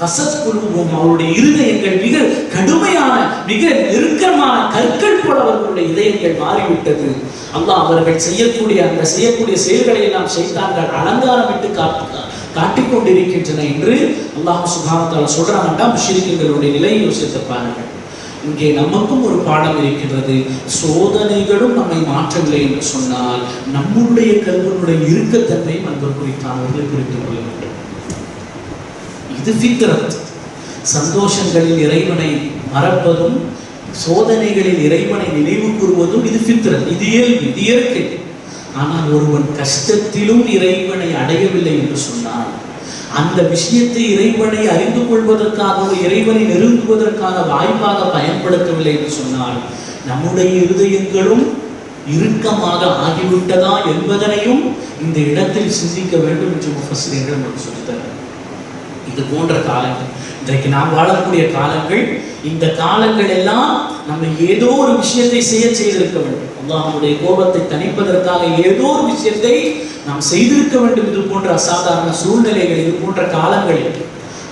கஸத் குலூபுஹும், அவருடைய இருதயங்கள் மிக கடுமையான மிக நெருக்கமான கற்கள் போல அவர்களுடைய இதயங்கள் மாறிவிட்டது. அல்லாஹ் அவர்கள் செய்யக்கூடிய செயல்களை எல்லாம் ஷைத்தான்கள் அலங்காரமிட்டு காட்டிக் கொண்டிருக்கின்றன என்று அல்லாஹ் சுப்ஹானஹு வ தஆலா சொல்றாங்கடா. முஷ்ரிக்கீன்களுடைய நிலையை யோசித்து பாருங்கள். இங்கே நமக்கும் ஒரு பாடம் இருக்கின்றது. சோதனைகளும் நம்மை மாற்றவில்லை என்று சொன்னால் நம்முடைய கல்வியுடைய இறுக்கத்தன்மையும் அன்பு குறித்தானவர்கள் புரிந்து கொள்ள வேண்டும். இது ஃபித்ரத். சந்தோஷங்களில் இறைவனை மறப்பதும் சோதனைகளில் இறைவனை நினைவு கூறுவதும் இது ஃபித்ரத், இது இயல்பு, இது இயற்கை. ஆனால் ஒருவன் கஷ்டத்திலும் இறைவனை அடையவில்லை என்று சொன்னால், அந்த விஷயத்தை இறைவனை அறிந்து கொள்வதற்காக, இறைவனை நெருங்குவதற்கான வாய்ப்பாக பயன்படுத்தவில்லை என்று சொன்னால், நம்முடைய இருதயங்களும் இறுக்கமாக ஆகிவிட்டதா என்பதனையும் இந்த இடத்தில் சிந்திக்க வேண்டும் என்று முஃபஸ்ஸிரீன்கள் நமக்கு சொல்லித்தரார். இது போன்ற காலங்கள் இன்றைக்கு நாம் வாழக்கூடிய காலங்கள். இந்த காலங்கள் எல்லாம் நம்ம ஏதோ ஒரு விஷயத்தை செய்திருக்க வேண்டும். அல்லாஹ்வுடைய கோபத்தை தணிப்பதற்காக ஏதோ ஒரு விஷயத்தை நாம் செய்திருக்க வேண்டும். இது போன்ற அசாதாரண சூழ்நிலைகள், இது போன்ற காலங்களில்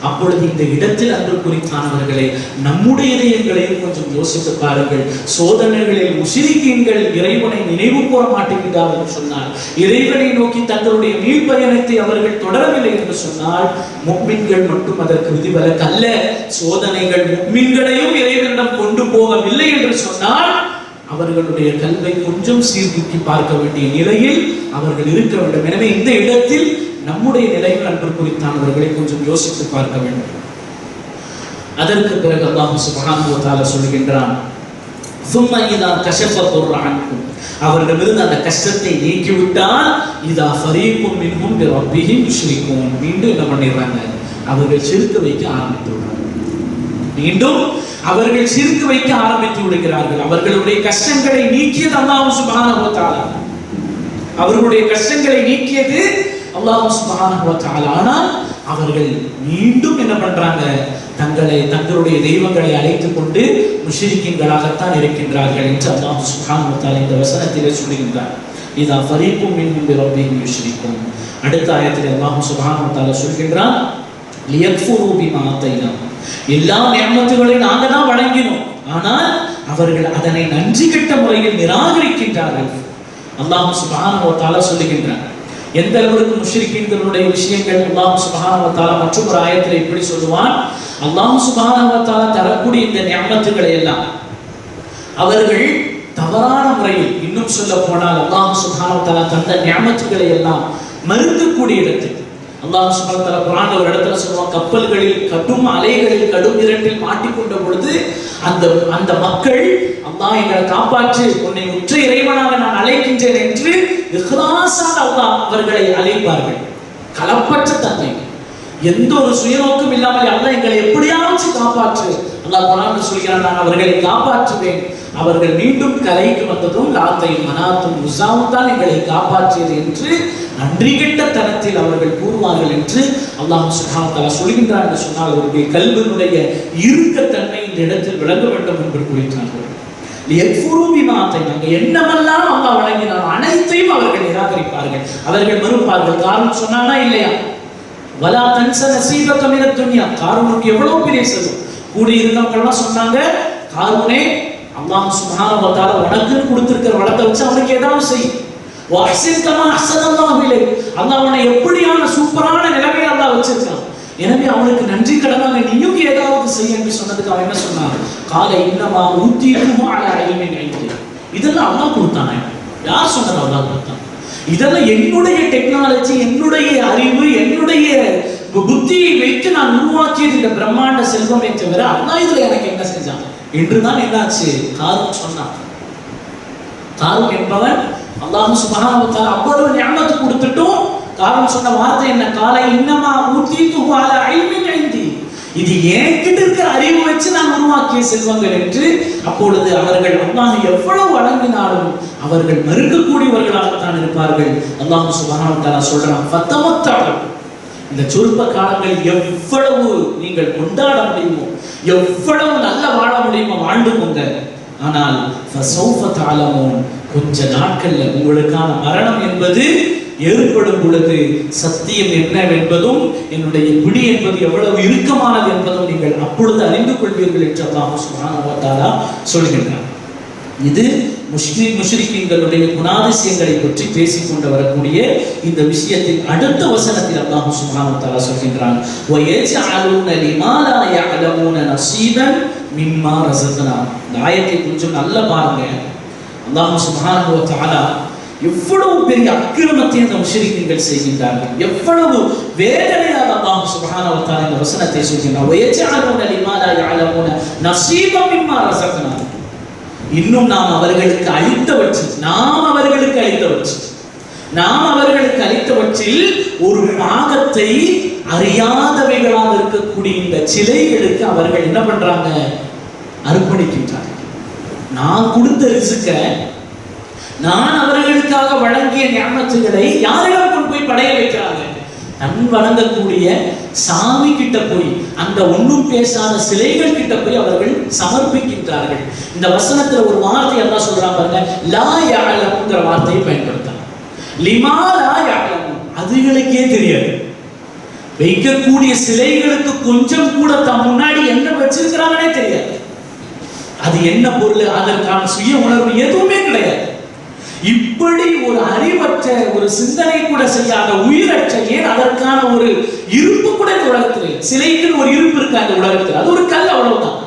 அப்பொழுது இந்த இடத்தில் அன்பு குறித்தானவர்களே, நம்முடைய இதயங்களையும் கொஞ்சம் யோசித்து பாருங்கள். சோதனைகளில் முஸ்லிம்கள் இறைவனை நினைவு கூற மாட்டேங்கிறார்கள் என்று சொன்னால், இறைவனை நோக்கி தங்களுடைய மீள்பயணத்தை அவர்கள் தொடரவில்லை என்று சொன்னால், முஃமின்கள் மட்டும் அதற்கு விதிவிலக்கு அல்ல. சோதனைகள் முஃமின்களையும் இறைவனிடம் கொண்டு போகவில்லை என்று சொன்னால், அவர்களுடைய கல்வை கொஞ்சம் சீர்தூக்கி பார்க்க வேண்டிய நிலையில் அவர்கள் இருக்க வேண்டும். எனவே இந்த இடத்தில் நம்முடைய நிலையில் அன்பு குறித்தானவர்களை கொஞ்சம் யோசித்து பார்க்க வேண்டும். அதற்கு பிறகு அல்லாஹ் சுப்ஹானஹு வ தஆலா சொல்கின்றான், ثُمَّ إِذَا كَشَفَ الضُّرَّ عَنْكُمْ, அவர்களிடமிருந்து அந்த கஷ்டத்தை நீக்கிவிட்டால், إِذَا فَرِيقٌ مِّنْهُمْ بِرَبِّهِمْ يُشْرِكُونَ, மீண்டும் என்ன பண்ணிடுறாங்க, அவர்கள் சிறுக்கு வைக்க ஆரம்பித்து விடுறாங்க. மீண்டும் அவர்கள் சிறுக்கு வைக்க ஆரம்பித்து விடுகிறார்கள். அவர்களுடைய கஷ்டங்களை நீக்கியது அல்லாஹ் சுப்ஹானஹு வ தஆலா. அவர்களுடைய கஷ்டங்களை நீக்கியது அல்லாஹ் சுப்ஹானஹு வ தஆலா. ஆனால் அவர்கள் மீண்டும் என்ன பண்றாங்க, தங்களுடைய தெய்வங்களை அழைத்துக் கொண்டு முஷ்ரிக்கீன்களாகத்தான் இருக்கின்றார்கள் என்று அல்லாஹ் சுப்ஹானஹு வ தஆலா இந்த வசனத்திலே சொல்லுகின்றார். இதா ஃபரீக்கும் மின்ஹும் பிரப்பிஹிம் யுஷ்ரிகூன். அடுத்த ஆயத்திலே அல்லாஹ் சுப்ஹானஹு வ தஆலா சொல்கின்றான், லியக்ஃபுரு பிமா ஆதைனாஹும், எல்லா நியமத்துகளையும் நாங்க தான் வழங்கினோம், ஆனால் அவர்கள் அதனை நன்றி கெட்ட முறையில் நிராகரிக்கின்றார்கள். அல்லாஹ் சுப்ஹானஹு வ தஆலா சொல்லுகின்றான். எந்த அளவுக்கு முஷ்ரிக்கீன்களுடைய விஷயங்கள் அல்லாஹ் சுப்ஹானஹு வ தஆலா மற்றும் ஒரு ஆயத்தில் இப்படி சொல்லுவான், அல்லாஹ் சுப்ஹானஹு வ தஆலா தரக்கூடிய இந்த நியமத்துகளை எல்லாம் அவர்கள் தவறான முறையில், இன்னும் சொல்ல போனால் அல்லாஹ் சுப்ஹானஹு வ தஆலா தந்த நியமத்துகளை எல்லாம் மறுக்கக்கூடிய இடத்தில் அல்லாஹ் சுப்ஹானஹு வ தஆலா குர்ஆன்ல ஒரு இடத்துல சொல்லுவான், கப்பல்களில் கடும் அலைகளில் கடும் இரண்டில் மாட்டிக்கொண்ட பொழுது அந்த மக்கள், அல்லாஹ் எங்களை காப்பாற்று, உன்னை உற்ற இறைவனாக நான் அழைக்கின்றேன் என்று இக்லாஸாக அல்லாஹ் அவர்களை அழைப்பார்கள். கலப்பற்ற தன்மை, எந்த ஒரு சுயநோக்கம் இல்லாமல் அல்லாஹ் எங்களை எப்படியாவது காப்பாற்று, அல்லாஹ் குர்ஆன்ல சொல்கிறான், நான் அவர்களை காப்பாற்றுவேன். அவர்கள் மீண்டும் கரைக்கு வந்ததும் லாத்தையும் மனாத்தும் உஸாவும் தான் எங்களை காப்பாற்றியது என்று நன்றி கெட்ட தரத்தில் அவர்கள் கூறுவார்கள் என்று அல்லாஹ் சுப்ஹானஹு வ தஆலா சொல்கின்றார். என்று சொன்னால் அவருடைய கல்வியினுடைய இறுக்கத்தன்மை இந்த இடத்தில் விளங்க வேண்டும் என்று கூறினார்கள். என்னமெல்லாம் அல்லாஹ் வழங்கினார் அனைத்தையும் அவர்கள் நிராகரிப்பார்கள், அவர்கள் மறுப்பார்கள். காரணம் சொன்னானா இல்லையா, வலா தன்ஸ நஸீபக மினத் துன்யா, காரூனுக்கு எவ்வளவு பெரிய செல்வம். கூடி இருந்தவங்கலாம் சொன்னாங்க, காரூனே அல்லாஹ் சுப்ஹானஹு வ தஆலா உனக்கு கொடுத்திருக்கிற வளத்தை வச்சு அவனுக்கு ஏதாவது செய். வஹ்சின் கமா அஹ்ஸனல்லாஹு இலைக், அல்லாஹ் அவனை எப்படியான சூப்பரான நிலைமையை அல்லாஹ் வச்சிருக்கான், எனவே அவனுக்கு நன்றி கடனாக நீயும் ஏதாவது செய்ய என்று சொன்னதுக்கு அவன் என்ன சொன்னான், கால இன்னமா ஊத்தீதுஹு அலா இல்மின் இன்தி, இதெல்லாம் அல்லாஹ் கொடுத்தானே. யார் சொன்னது? அல்லாஹ் கொடுத்தான். இதெல்லாம் என்னுடைய டெக்னாலஜி, என்னுடைய அறிவு, என்னுடைய புத்தியை வைத்து நான் உருவாக்கியது இந்த பிரம்மாண்ட செல்வமே தவிர அல்லாஹ் இதுல எனக்கு என்ன செஞ்சான் என்றுதான் என்னாச்சு காரூன் சொன்னான். காரூன் என்பவன் அல்லாஹ் சுப்ஹானஹு வ தஆலா அவ்வளவு நியமத்து கொடுத்துட்டும் காரூன் சொன்ன வார்த்தை என்ன, காலை இன்னமா ஊத்தீதுஹு அலா இல்மின் இன்தி, இது என்கிட்ட இருக்கிற அறிவு வச்சு நான் உருவாக்கிய செல்வங்கள் என்று. அப்பொழுது அவர்கள் அல்லாஹ் எவ்வளவு வழங்கினாலும் அவர்கள் மறுக்கக்கூடியவர்களாகத்தான் இருப்பார்கள். அல்லாஹ் சுப்ஹானஹு வ தஆலா சொல்றான், ஃபத்தமத்தஅ, இந்த சொற்ப காலங்கள் எவ்வளவு நீங்கள் கொண்டாட முடியுமோ, எவ்வளவு நல்ல வாழ முடியுமோ வாழ்ந்துக்கோங்க, ஆனால் ஃபஸௌஃப தஅலமூன், கொஞ்ச நாட்கள்ல உங்களுக்கான மரணம் என்பது ஏற்படும் பொழுது சத்தியம் என்னவென்பதும் என்னுடைய பிடி என்பது எவ்வளவு இறுக்கமானது என்பதும் நீங்கள் அப்பொழுது அறிந்து கொள்வீர்கள் என்று அல்லாஹ் சுப்ஹானஹு வ தஆலா சொல்கின்றார். இது முஷ்ரிக்கீன்களுடைய குணாதிசயங்களை பற்றி பேசிக் கொண்டு வரக்கூடிய இந்த விஷயத்தின் அடுத்த வசனத்தில் அல்லாஹ் சுப்ஹானஹு வ தஆலா சொல்கின்றான், வயஜஅலூன லிமா லா யஅலமூன நஸீபன் மிம்மா ரஸக்னா. இந்த ஆயத்தை கொஞ்சம் நல்லா பாருங்க. அல்லாஹ் சுப்ஹானஹு வ தஆலா எவ்வளவு பெரிய அக்கிரமத்தை அந்த முஷ்ரிக்கீன்கள் செய்கின்றார்கள், எவ்வளவு வேதனையாக அல்லாஹ் சுப்ஹானஹு வ தஆலா இந்த வசனத்தை சொல்கின்றார். வயஜஅலூன லிமா லா யஅலமூன நஸீபன் மிம்மா ரஸக்னா, இன்னும் நாம் அவர்களுக்கு அளித்தவற்றில் ஒரு பாகத்தை அறியாதவைகளாக இருக்கக்கூடிய இந்த சிலைகளுக்கு அவர்கள் என்ன பண்றாங்க, அர்ப்பணிக்கின்றார்கள். நான் கொடுத்த ரிஸ்க, நான் அவர்களுக்காக வழங்கிய நியமத்துகளை யாரிடம் கொண்டு போய் படைய வைக்கிறாங்க, தன் வணங்கக்கூடிய சாமி கிட்ட போய், அந்த ஒன்றும் பேசாத சிலைகள் கிட்ட போய் அவர்கள் சமர்ப்பிக்கின்றார்கள். இந்த வசனத்துல ஒரு வார்த்தை எல்லாம் சொல்றாங்க பாருங்க, லா யஅலமுங்கிற வார்த்தையை பயன்படுத்தலாம். லிமா லா யஅலமு, அதுகளுக்கே தெரியாது. வைக்கக்கூடிய சிலைகளுக்கு கொஞ்சம் கூட தம் முன்னாடி என்ன வச்சிருக்கிறாங்கன்னே தெரியாது. அது என்ன பொருள், அதற்கான சுய உணர்வு எதுவுமே கிடையாது. இப்படி ஒரு அறிவற்ற, ஒரு சிந்தனை கூட செய்யாத, உயிரற்ற, ஏன் அதற்கான ஒரு இருப்பு கூட இந்த உலகத்தில் இல்லை. சிலைக்கு ஒரு இருப்பு இருக்கு அந்த உலகத்தில், அது ஒரு கல், அவ்வளவுதான்.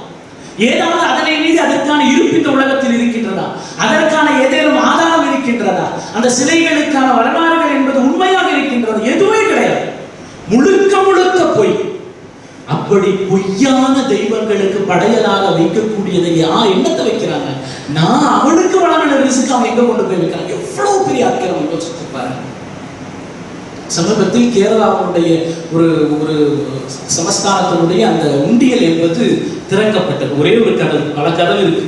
ஏதாவது அதனை மீது அதற்கான இருப்பு இந்த உலகத்தில் இருக்கின்றதா? அதற்கான ஏதேனும் ஆதாரம் இருக்கின்றதா? அந்த சிலைகளுக்கான வரலாறுகள் என்பது உண்மையாக இருக்கின்றது? எதுவுமே கிடையாது. முழுக்க முழுக்க பொய். அப்படி பொய்யான தெய்வங்களுக்கு படையலாக வைக்கக்கூடியதை என்னத்தை வைக்கிறாங்க? நான் அவனுக்கு வளமான ரிஸ்க் அவன் எங்க கொண்டு போய் வைக்கிறான்? எவ்வளவு பெரிய அக்கிரமம் யோசிச்சு பாருங்க. சமீபத்தில் கேரளாவுடைய ஒரு ஒரு சமஸ்தானத்தினுடைய அந்த உண்டியல் என்பது திறக்கப்பட்டது. ஒரே ஒரு கதவு, பல கதவு இருக்கு.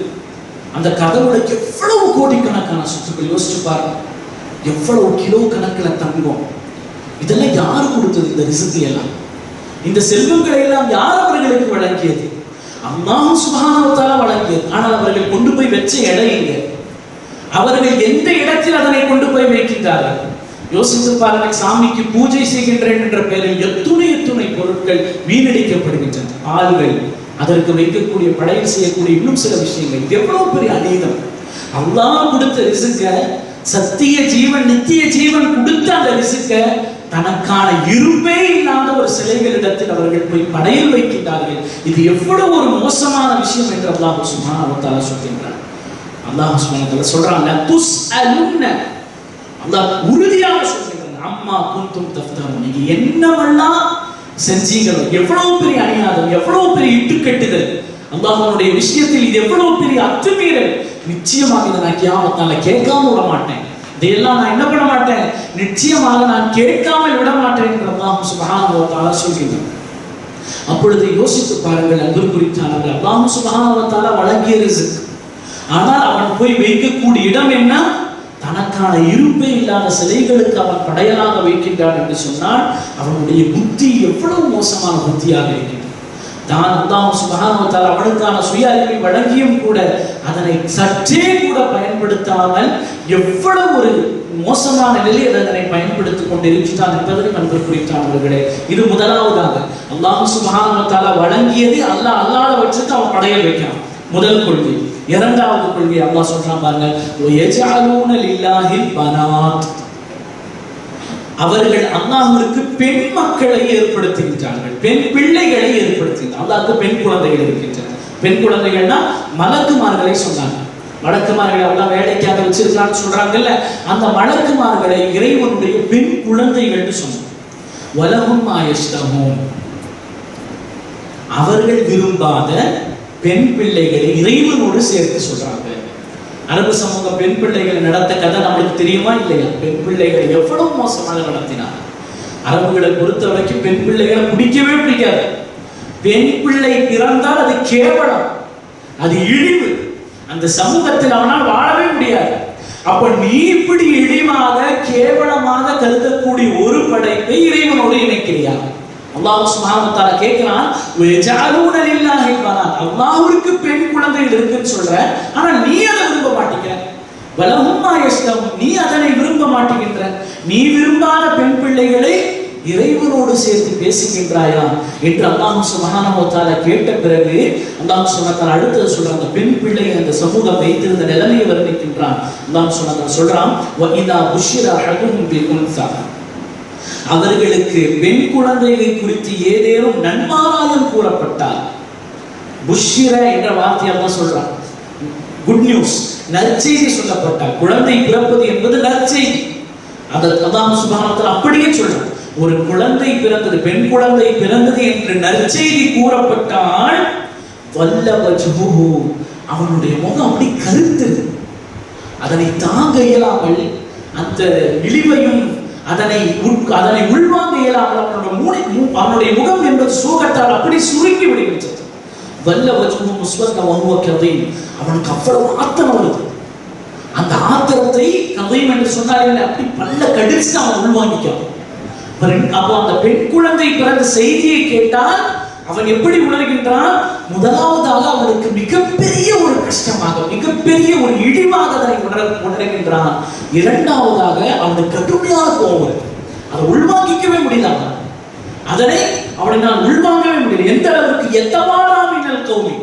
அந்த கதவுடைய எவ்வளவு கோடிக்கணக்கான சொத்துக்கள் யோசிச்சு பாருங்க. எவ்வளவு கிலோ கணக்கில் தங்கம். இதெல்லாம் யார் கொடுத்தது? இந்த ரிஸ்க் எல்லாம், இந்த செல்வங்களை எல்லாம் யார் அவர்களுக்கு வழங்கியது? அல்லாஹ் சுப்ஹானஹு வ தஆலா வழங்கியது. ஆனால் அவர்கள் கொண்டு போய் வச்ச இடம் எங்க? அவர்கள் எந்த இடத்தில் அதனை கொண்டு போய் வைக்கின்றார்கள்? யோசித்து பாருங்க. சாமிக்கு பூஜை செய்கின்றேன் என்ற பெயரில் எத்துணை பொருட்கள் வீணடிக்கப்படுகின்றன. ஆள்கள், அதற்கு வைக்கக்கூடிய, படையல் செய்யக்கூடிய இன்னும் சில விஷயங்கள். எவ்வளவு பெரிய அநீதம்! அல்லாஹ் கொடுத்த ரிஸ்க, சத்திய ஜீவன், நித்திய ஜீவன் கொடுத்த அந்த ரிஸ்க தனக்கான இருப்பே இல்லாத ஒரு சிலைகளிடத்தில் அவர்கள் போய் படையல் வைக்கின்றார்கள். இது எவ்வளவு ஒரு மோசமான விஷயம் என்று அல்லாஹ் சுப்ஹானஹு வ தஆலா சொல்கின்றார். அல்லாஹ் சுப்ஹானஹு வ தஆலா சொல்றான், லதுஸ்அலுன்ன, அல்லாஹ் உறுதியாக சொல்கிறான், அம்மா குன்தும் தஃப்தரூன், நீங்க என்னவெல்லாம் செஞ்சீங்களோ, எவ்வளவு பெரிய அநியாயம், எவ்வளவு பெரிய இட்டுக்கட்டுதல், அல்லாஹ்வுடைய விஷயத்தில் இது எவ்வளவு பெரிய அத்துமீறல். நிச்சயமாக இதை நான் கியாமத் நாள்ல கேட்காம விட மாட்டேன். இதையெல்லாம் நான் என்ன பண்ண மாட்டேன், நிச்சயமாக நான் கேட்காமல் விட மாட்டேன் என்று அல்லாஹ் சுப்ஹானஹு வ தஆலா சொல்கிறார். அப்பொழுது யோசித்து பாருங்கள் அன்பிற்குரியவர்களே, அல்லாஹ் சுப்ஹானஹு வ தஆலா வழங்கிய ரிஸ்க், ஆனால் அவன் போய் வைக்கக்கூடிய இடம் என்ன? தனக்கான இருப்பே இல்லாத சிலைகளுக்கு அவன் படையலாக வைக்கின்றான் என்று சொன்னால் அவனுடைய புத்தி எவ்வளவு மோசமான புத்தியாக இருக்கின்றது. தான் அல்லாஹ் சுப்ஹானஹு வ தஆலா அவனுக்கான சுய அறிவை வழங்கியும் கூட அதனை சற்றே கூட பயன்படுத்தாமல் எவ்வளவு ஒரு மோசமான நிலையில் அதனை பயன்படுத்திக் கொண்டிருக்கிறான் என்பதற்கு அன்பிற்குரியவர்களே, இது முதலாவதாக. அல்லாஹ் சுப்ஹானஹு வ தஆலா வழங்கியது அல்லாஹ் அல்லாதவற்றுக்கு அவன் படையல் வைக்கிறான், முதல் கொள்கை. இரண்டாவது கொள்கை அல்லாஹ் சொல்றான் பாருங்க, வயஜஅலூன லில்லாஹில் பனாத், அவர்கள் அல்லாஹ்விற்கு பெண் மக்களை ஏற்படுத்துகின்றார்கள், பெண் பிள்ளைகளை ஏற்படுத்துகின்றார்கள். அல்லாஹ்வுக்கு பெண் குழந்தைகள் இருக்கின்றன. பெண் குழந்தைகள்னா மலக்குமார்களை சொன்னாங்க. மலக்குமார்களை அல்லாஹ் வேலைக்காக வச்சிருக்கான்னு சொல்றாங்கல்ல, அந்த மலக்குமார்களை இறைவனுடைய பெண் குழந்தைகள்னு சொன்னாங்க. வலஹும் மா யஷ்தஹூன், அவர்கள் விரும்பாத பெண் பிள்ளைகளை இறைவனோடு சேர்த்து சொல்றாங்க. அரபு சமூகம் பெண் பிள்ளைகளை நடத்த கதை நம்மளுக்கு தெரியுமா இல்லையா? பெண் பிள்ளைகளை எவ்வளவு மோசமாக நடத்தினார். அரபுகளை பொறுத்த வரைக்கும் பெண் பிள்ளைகளை பிடிக்கவே பிடிக்காது. பெண் பிள்ளை பிறந்தால் அது கேவலம், அது இழிவு, அந்த சமூகத்தில் அவனால் வாழவே முடியாது. அப்ப நீ இப்படி இழிவாக கேவலமாக கருதக்கூடிய ஒரு படைப்பை இறைவனோடு இணைக்கிறியா? அல்லாஹ் சுப்ஹானஹு வ தஆலா கேக்குறான், வயஜஅலூன லில்லாஹில் பனாத், அல்லாஹ்வுக்கு பெண் குழந்தைகள் இருக்குன்னு சொல்ற, ஆனா நீ அதை விரும்ப மாட்டேங்கிற. வலஹும் மா யஷ்தஹூன், நீ அதனை விரும்ப மாட்டேங்கிற. நீ விரும்பாத பெண் பிள்ளைகளை இறைவனோடு சேர்த்து பேசுகின்றாயா என்று அல்லாஹ் சுப்ஹானஹு வ தஆலா கேட்ட பிறகு அல்லாஹ் சுப்ஹானஹு வ தஆலா அடுத்து சொல்றான், அந்த பெண் பிள்ளையை அந்த சமூகம் வைத்திருந்த நிலைமையை வர்ணிக்கின்றான். அல்லாஹ் சுப்ஹானஹு வ தஆலா சொல்றான், வ இதா புஷ்ஷிர அஹதுஹும் பில் உன்ஸா, அவர்களுக்கு பெண் குழந்தைகளை குறித்து ஏதேனும் நன்மாராயம் கூறப்பட்டால், புஷ்ஷிர என்ற வார்த்தையை தான் சொல்றான், குட் நியூஸ், நற்செய்தி சொல்லப்பட்டால், குழந்தை பிறப்பது என்பது நற்செய்தி. அதற்கு அல்லாஹ் சுப்ஹானஹு வ தஆலா அப்படியே சொல்றான், ஒரு குழந்தை பிறந்தது, பெண் குழந்தை பிறந்தது என்று நற்செய்தி கூறப்பட்டால், வல்ல வஜ்ஹுஹு, அவனுடைய முகம் அப்படி கருத்தது, அதனை தாங்க இயலாமல், அந்த இழிவையும் அதனை உள்வாங்க இயலாமல் அவனுடைய முகம் என்பது சோகத்தால் அப்படி சுருங்கி விடுகின்றது. வல்ல வஜ்ஹுஹு முஸ்வத்தன் வ ஹுவ கதீம், அவனுக்கு அவ்வளவு ஆத்திரம் வருது. அந்த ஆத்திரத்தை கதீம் என்று சொன்னாலே அப்படி பல்ல கடிச்சு அவன் உள்வாங்கிக்கான். அப்போ அந்த பெண் குழந்தை பிறந்த செய்தியை கேட்டால் அவன் எப்படி உணர்கின்றான்? முதலாவதாக அவனுக்கு மிகப்பெரிய ஒரு கஷ்டமாக, மிகப்பெரிய ஒரு இழிவாக அதனை உணர்கின்றான். இரண்டாவதாக அவனுக்கு கடுமையான கோபம், அதை உள்வாங்கிக்கவே முடியல. அதனை அவனால் உள்வாங்கவே முடியல. எந்த அளவுக்கு எத்தவாராமினல் கௌமி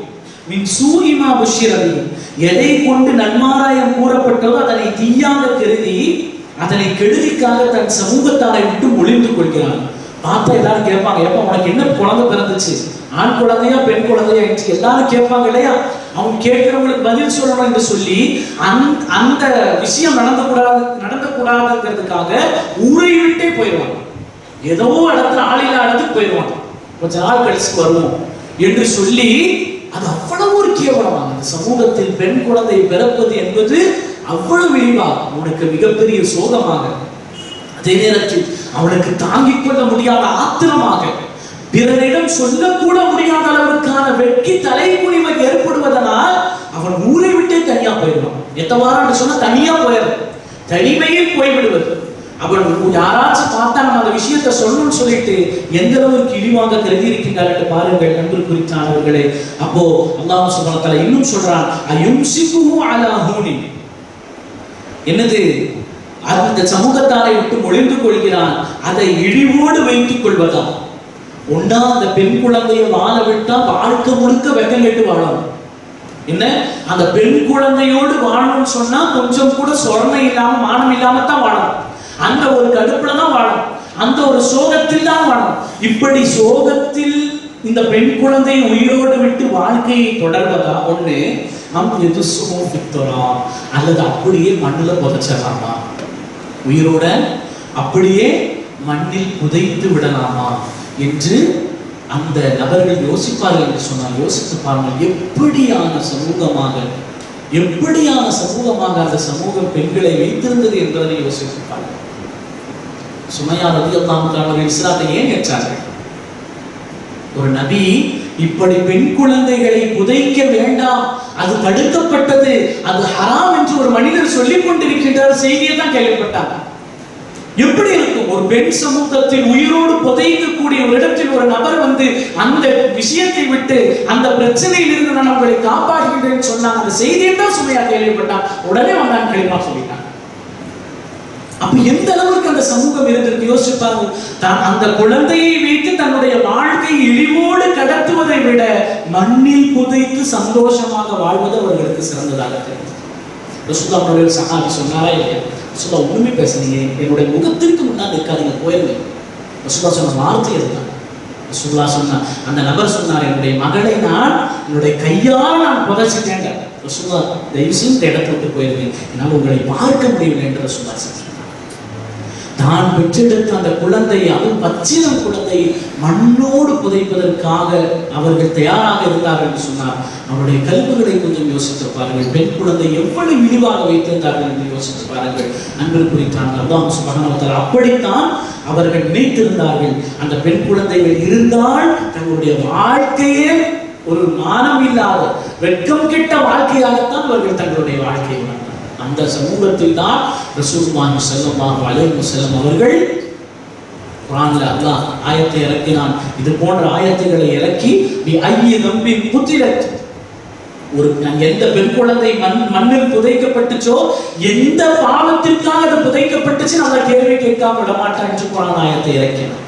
மின் சூயிமா புஷ்யரதி, எதை கொண்டு நன்மாராயம் கூறப்பட்டதோ அதனை தீயாக கருதி அதனை கெடுதிக்காக தன் சமூகத்தாரை விட்டு ஒளிந்து கொள்கிறான். பார்த்தா எல்லாரும் கேட்பாங்க, எப்ப உனக்கு என்ன குழந்தை பிறந்துச்சு, ஆண் குழந்தையா பெண் குழந்தையா எல்லாரும் கேட்பாங்க இல்லையா? அவங்க கேட்கிறவங்களுக்கு பதில் சொல்லணும் என்று சொல்லி அந்த விஷயம் நடந்தக்கூடாதுங்கிறதுக்காக ஊரை விட்டே போயிடுவாங்க. ஏதோ இடத்துல ஆளில்லா இடத்துக்கு போயிடுவாங்க, கொஞ்ச நாள் கழிச்சு வருவோம் என்று சொல்லி. அது அவ்வளவு ஒரு கேவலமாக, அந்த சமூகத்தில் பெண் குழந்தை பிறப்பது என்பது அவ்வளவு இழிவாக, அவனுக்கு மிகப்பெரிய சோகமாக, அதே நேரத்தில் அவனுக்கு தாங்கிக் கொள்ள முடியாத ஆத்திரமாக, பிறரிடம் சொல்லக்கூட முடியாத அளவுக்கான வெட்கி தலைக்குனிமை ஏற்படுவதனால் அவன் ஊரை விட்டே தனியா போயிடுவான். எத்தவாறு சொன்னா தனியா போயிடுறது, தனிமையில் போய்விடுவது. அவன் யாராச்சும் பார்த்தா நம்ம அந்த விஷயத்தை சொல்லணும்னு சொல்லிட்டு எந்த அளவுக்கு இழிவாக கருதி இருக்கின்றார்கள் பாருங்கள் நண்பர் குறித்தானவர்களே. அப்போ அல்லாஹ் சுப்ஹானஹு வ தஆலா இன்னும் சொல்றான், அயும்சிகுஹு அலா ஹூனி, என்னது அந்த சமூகத்தாரை விட்டு ஒளிந்து கொள்கிறான், அதை இழிவோடு வைத்துக் கொள்வதா? ஒன்னா அந்த பெண் குழந்தையை வாழ விட்டா வாழ்க்கை முழுக்க வெக்கம் கேட்டு வாழணும். என்ன அந்த பெண் குழந்தையோடு வாழணும்னு சொன்னா கொஞ்சம் கூட சொரணை இல்லாம மானம் இல்லாம தான் வாழணும். அந்த ஒரு கடுப்புல தான் வாழணும், அந்த ஒரு சோகத்தில் தான் வாழணும். இப்படி சோகத்தில் இந்த பெண் குழந்தையை உயிரோடு விட்டு வாழ்க்கையை தொடர்வதா? ஒண்ணு அல்லது அப்படியே மண்ணுல புதைச்சிடலாமா, உயிரோட அப்படியே மண்ணில் புதைத்து விடலாமா என்று அந்த நபர்கள் யோசிப்பார்கள் என்று சொன்னால் யோசித்து பாருங்கள். எப்படியான சமூகமாக அந்த சமூகம் பெண்களை வைத்திருந்தது என்பதனை யோசித்து பாருங்கள். சுமையா ரலியல்லாஹு தஆலா இஸ்லாத்தை ஏன் ஏற்றார்கள்? ஒரு நபி இப்படி பெண் குழந்தைகளை புதைக்க வேண்டாம், அது தடுக்கப்பட்டது, அது ஹராம் என்று ஒரு மனிதர் சொல்லிக் கொண்டிருக்கின்றார் செய்தியை தான் கேள்விப்பட்டாங்க. எப்படி இருக்கும் ஒரு பெண் சமூகத்தில் உயிரோடு புதைக்கக்கூடிய ஒரு இடத்தில் ஒரு நபர் வந்து அந்த விஷயத்தை விட்டு அந்த பிரச்சனையில் இருந்து நான் உங்களை காப்பாற்றுகின்றேன்னு சொன்னாங்க. அந்த செய்தியை தான் சுமையா கேள்விப்பட்டான், உடனே வந்தாங்க களிமா சொல்லிட்டாங்க. அப்ப எந்த அளவுக்கு அந்த சமூகம் இருந்திருக்கு யோசிப்பாங்க. அந்த குழந்தையை வைத்து தன்னுடைய வாழ்க்கை இழிவோடு கடத்துவதை விட மண்ணில் புதைத்து சந்தோஷமாக வாழ்வது அவர்களுக்கு சிறந்ததாக தெரியும். ரசூலுல்லாஹ் அவர்கள் சஹாபி சொன்னாரா இல்லையா? ரசூலுல்லாஹ் ஒண்ணுமே பேசுனீங்க, என்னுடைய முகத்திற்கு முன்னால் இருக்காதீங்க, போயிருங்க. ரசூலுல்லாஹ் சொன்ன வார்த்தை அதுதான். ரசூலுல்லாஹ் சொன்ன அந்த நபர் சொன்னார், என்னுடைய மகளை நான் என்னுடைய கையால் நான் புதைச்சிட்டேன். ரசூலுல்லாஹ் தயவு செய்து இந்த இடத்தை விட்டு போயிருங்க, என்னால் உங்களை பார்க்க முடியவில்லை என்று ரசூலுல்லாஹ் சொன்னார். தான் பெற்றெடுத்த அந்த குழந்தை, அது பச்சிளம் குழந்தை, மண்ணோடு புதைப்பதற்காக அவர்கள் தயாராக இருந்தார்கள் என்று சொன்னார். அவருடைய கல்விகளை கொஞ்சம் யோசித்து பாருங்கள். பெண் குழந்தை எவ்வளவு இழிவாக வைத்திருந்தார்கள் என்று யோசித்து பாருங்கள். அன்பில் குறித்தார்கள் அல்லாஹ் சுப்ஹானஹு வ தஆலா அப்படித்தான் அவர்கள் நினைத்திருந்தார்கள். அந்த பெண் குழந்தைகள் இருந்தால் தங்களுடைய வாழ்க்கையே ஒரு மானம் இல்லாத வெட்கம் கெட்ட வாழ்க்கையாகத்தான் அவர்கள் தங்களுடைய வாழ்க்கையை வாழ்ந்தார்கள். அந்த சமூகத்தில் தான் ரசூலுல்லாஹி ஸல்லல்லாஹு அலைஹி வஸல்லம் அவர்கள் குர்ஆன்ல அல்லாஹ் ஆயத்தை இறக்கினான். இது போன்ற ஆயத்துகளை இறக்கி பி ஐயி தம்பின் குத்திலத், ஒரு எந்த பெண் குழந்தை மண்ணில் புதைக்கப்பட்டுச்சோ, எந்த பாவத்திற்காக அது புதைக்கப்பட்டுச்சு நம்ம கேள்வி கேட்காம விட மாட்டான் என்று குர்ஆன் ஆயத்தை இறக்கினான்.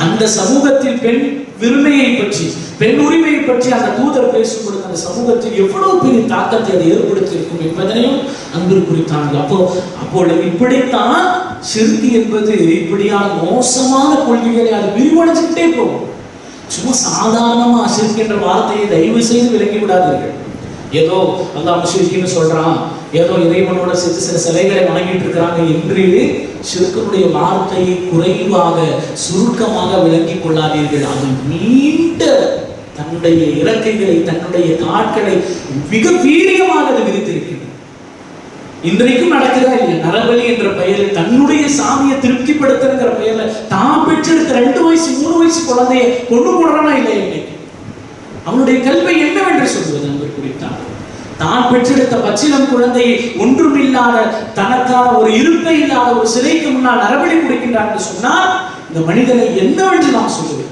அந்த சமூகத்தில் பெண் விருமையை பற்றி, பெண் உரிமையை பற்றி அந்த தூதர் பேசும்பொழுது அந்த சமூகத்தில் எவ்வளவு பெரிய தாக்கத்தை அது ஏற்படுத்தி இருக்கும் என்பதனையும் அன்பு குறித்தாங்க. அப்பொழுது இப்படித்தான் ஷிர்க் என்பது இப்படியான மோசமான கொள்கைகளை அது விரிவடைஞ்சுக்கிட்டே போகும். சும்மா சாதாரணமா ஷிர்க் என்ற வார்த்தையை தயவு செய்து விலகி விடாதீர்கள். ஏதோ அல்லாஹ் முஷ்ரிக்னு சொல்றான், ஏதோ இறைவனோட சேர்த்து சில சிலைகளை வணங்கிட்டு இருக்கிறாங்க என்று ஷிர்க்குடைய வார்த்தையை குறைவாக சுருக்கமாக விளங்கிக் கொள்ளாதீர்கள். அது நீண்ட தன்னுடைய இறக்கைகளை, தன்னுடைய நாட்களை மிக வீரியமாக அது விரித்திருக்கிறது. இன்றைக்கும் நடக்குதா இல்லையா? நரபலி என்ற பெயரில் தன்னுடைய சாமியை திருப்திப்படுத்துகிற பெயர்ல தான் பெற்றெடுத்த 2 வயசு 3 வயசு குழந்தைய கொண்டு போடுறானா இல்லையா? இன்னைக்கு அவனுடைய கல்வி என்னவென்று சொல்வது என்று குறித்தான். தான் பெற்றெடுத்த பச்சிளம் குழந்தையை ஒன்றுமில்லாத, தனக்கான ஒரு இருப்பை இல்லாத ஒரு சிலைக்கு முன்னால் நரபலி கொடுக்கின்றார் என்று சொன்னால் இந்த மனிதனை என்னவென்று நாம் சொல்லுவோம்.